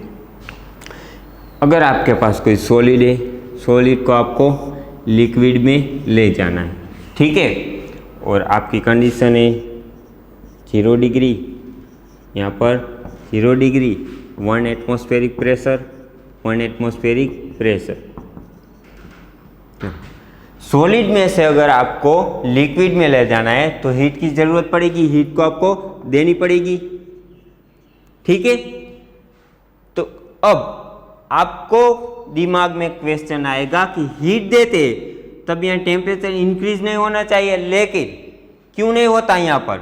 अगर आपके पास कोई सॉलिड है, सॉलिड को आपको लिक्विड में ले जाना है, ठीक है, और आपकी कंडीशन है 0 डिग्री, यहाँ पर 0 degree, 1 atmospheric pressure, 1 atmospheric pressure. Solid में से अगर आपको लिक्विड में ले जाना है तो हीट की ज़रूरत पड़ेगी, हीट को आपको देनी पड़ेगी, ठीक है। तो अब आपको दिमाग में क्वेश्चन आएगा कि हीट देते तब यहाँ टेम्परेचर इंक्रीज नहीं होना चाहिए, लेकिन क्यों नहीं होता? यहाँ पर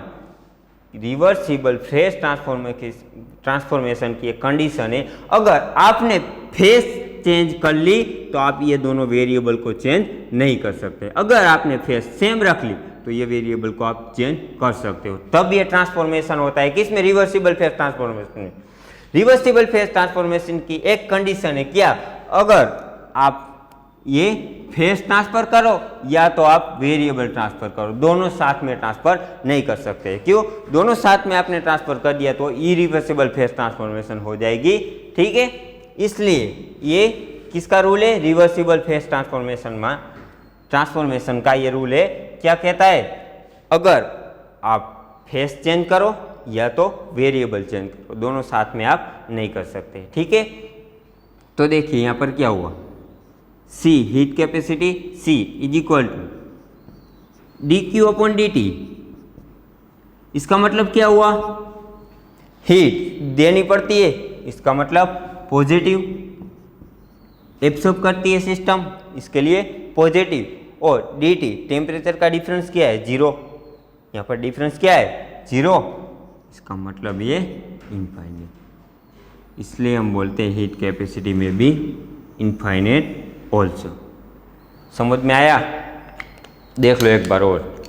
रिवर्सिबल फेज ट्रांसफॉर्मेशन की एक कंडीशन है, अगर आपने फेज चेंज कर ली तो आप ये दोनों वेरिएबल को चेंज नहीं कर सकते। अगर आपने फेज सेम रख ली तो ये वेरिएबल को आप चेंज कर सकते हो, तब ये ट्रांसफॉर्मेशन होता है। किसमें? रिवर्सिबल फेज ट्रांसफॉर्मेशन में। रिवर्सिबल फेज ट्रांसफॉर्मेशन की एक कंडीशन है क्या? अगर आप ये फेज ट्रांसफर करो या तो आप वेरिएबल ट्रांसफर करो, दोनों साथ में ट्रांसफर नहीं कर सकते। क्यों? दोनों साथ में आपने ट्रांसफर कर दिया तो इरिवर्सिबल फेज ट्रांसफॉर्मेशन हो जाएगी। ठीक है, इसलिए ये किसका रूल है? रिवर्सिबल फेज ट्रांसफॉर्मेशन का ये रूल है। क्या कहता है? अगर आप फेज चेंज करो या तो वेरिएबल चेंज करो, दोनों साथ में आप नहीं कर सकते। ठीक है, तो देखिए यहाँ पर क्या हुआ, C heat capacity C is equal to dQ upon dt। इसका मतलब क्या हुआ? हीट देनी पड़ती है, इसका मतलब पॉजिटिव, एब्सॉर्ब करती है सिस्टम, इसके लिए पॉजिटिव। और dt टेम्परेचर का डिफरेंस क्या है? 0। यहाँ पर डिफरेंस क्या है? 0। इसका मतलब ये इनफाइनाइट, इसलिए हम बोलते हैं हीट कैपेसिटी में भी इनफाइनाइट ऑल्सो। समझ में आया? देख लो एक बार और,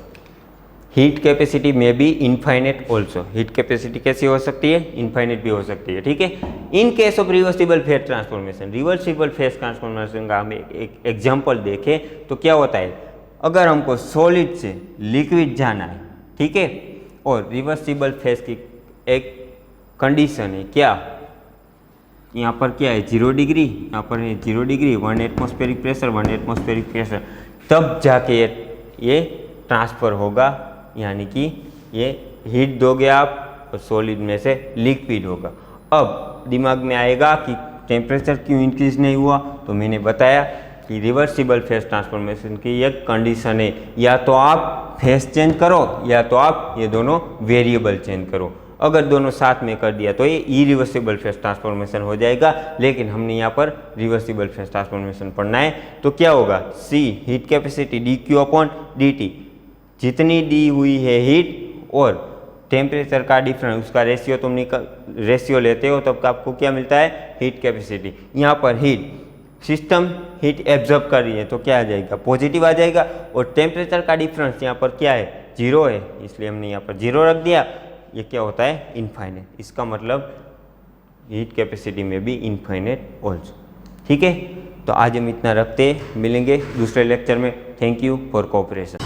हीट कैपेसिटी में भी इनफाइनाइट ऑल्सो। हीट कैपेसिटी कैसी हो सकती है? इनफाइनाइट भी हो सकती है। ठीक है, इन case of reversible phase transformation, reversible phase transformation का हम एक एग्जांपल देखें तो क्या होता है? अगर हमको सॉलिड से लिक्विड जाना है, ठीक है, और रिवर्सिबल फेज की एक कंडीशन है क्या? यहाँ पर क्या है? 0 डिग्री, यहाँ पर है 0 degree, 1 atmospheric pressure, 1 atmospheric pressure, तब जाके ये ट्रांसफ़र होगा, यानी कि ये हीट दोगे आप और सॉलिड में से लिक्विड होगा। अब दिमाग में आएगा कि टेम्परेचर क्यों इंक्रीज नहीं हुआ, तो मैंने बताया कि रिवर्सिबल फेज ट्रांसफॉर्मेशन की एक कंडीशन है, या तो आप फेज चेंज करो या तो आप ये दोनों वेरिएबल चेंज करो। अगर दोनों साथ में कर दिया तो ये इरिवर्सिबल फेज ट्रांसफॉर्मेशन हो जाएगा, लेकिन हमने यहाँ पर रिवर्सिबल फेज ट्रांसफॉर्मेशन पढ़ना है। तो क्या होगा? C heat capacity dQ upon dt, जितनी दी हुई है हीट और टेम्परेचर का डिफरेंस, उसका रेशियो तुम रेशियो लेते हो तब आपको क्या मिलता है? Heat capacity. यहाँ पर हीट सिस्टम हीट एब्जॉर्ब कर रही है तो क्या आ जाएगा? पॉजिटिव आ जाएगा। और टेम्परेचर का डिफरेंस यहाँ पर क्या है? 0 है, इसलिए हमने यहाँ पर 0 रख दिया। ये क्या होता है? इनफाइनाइट। इसका मतलब हीट कैपेसिटी में भी इनफाइनाइट ऑल्सो। ठीक है, तो आज हम इतना रखते हैं, मिलेंगे दूसरे लेक्चर में। Thank you for cooperation.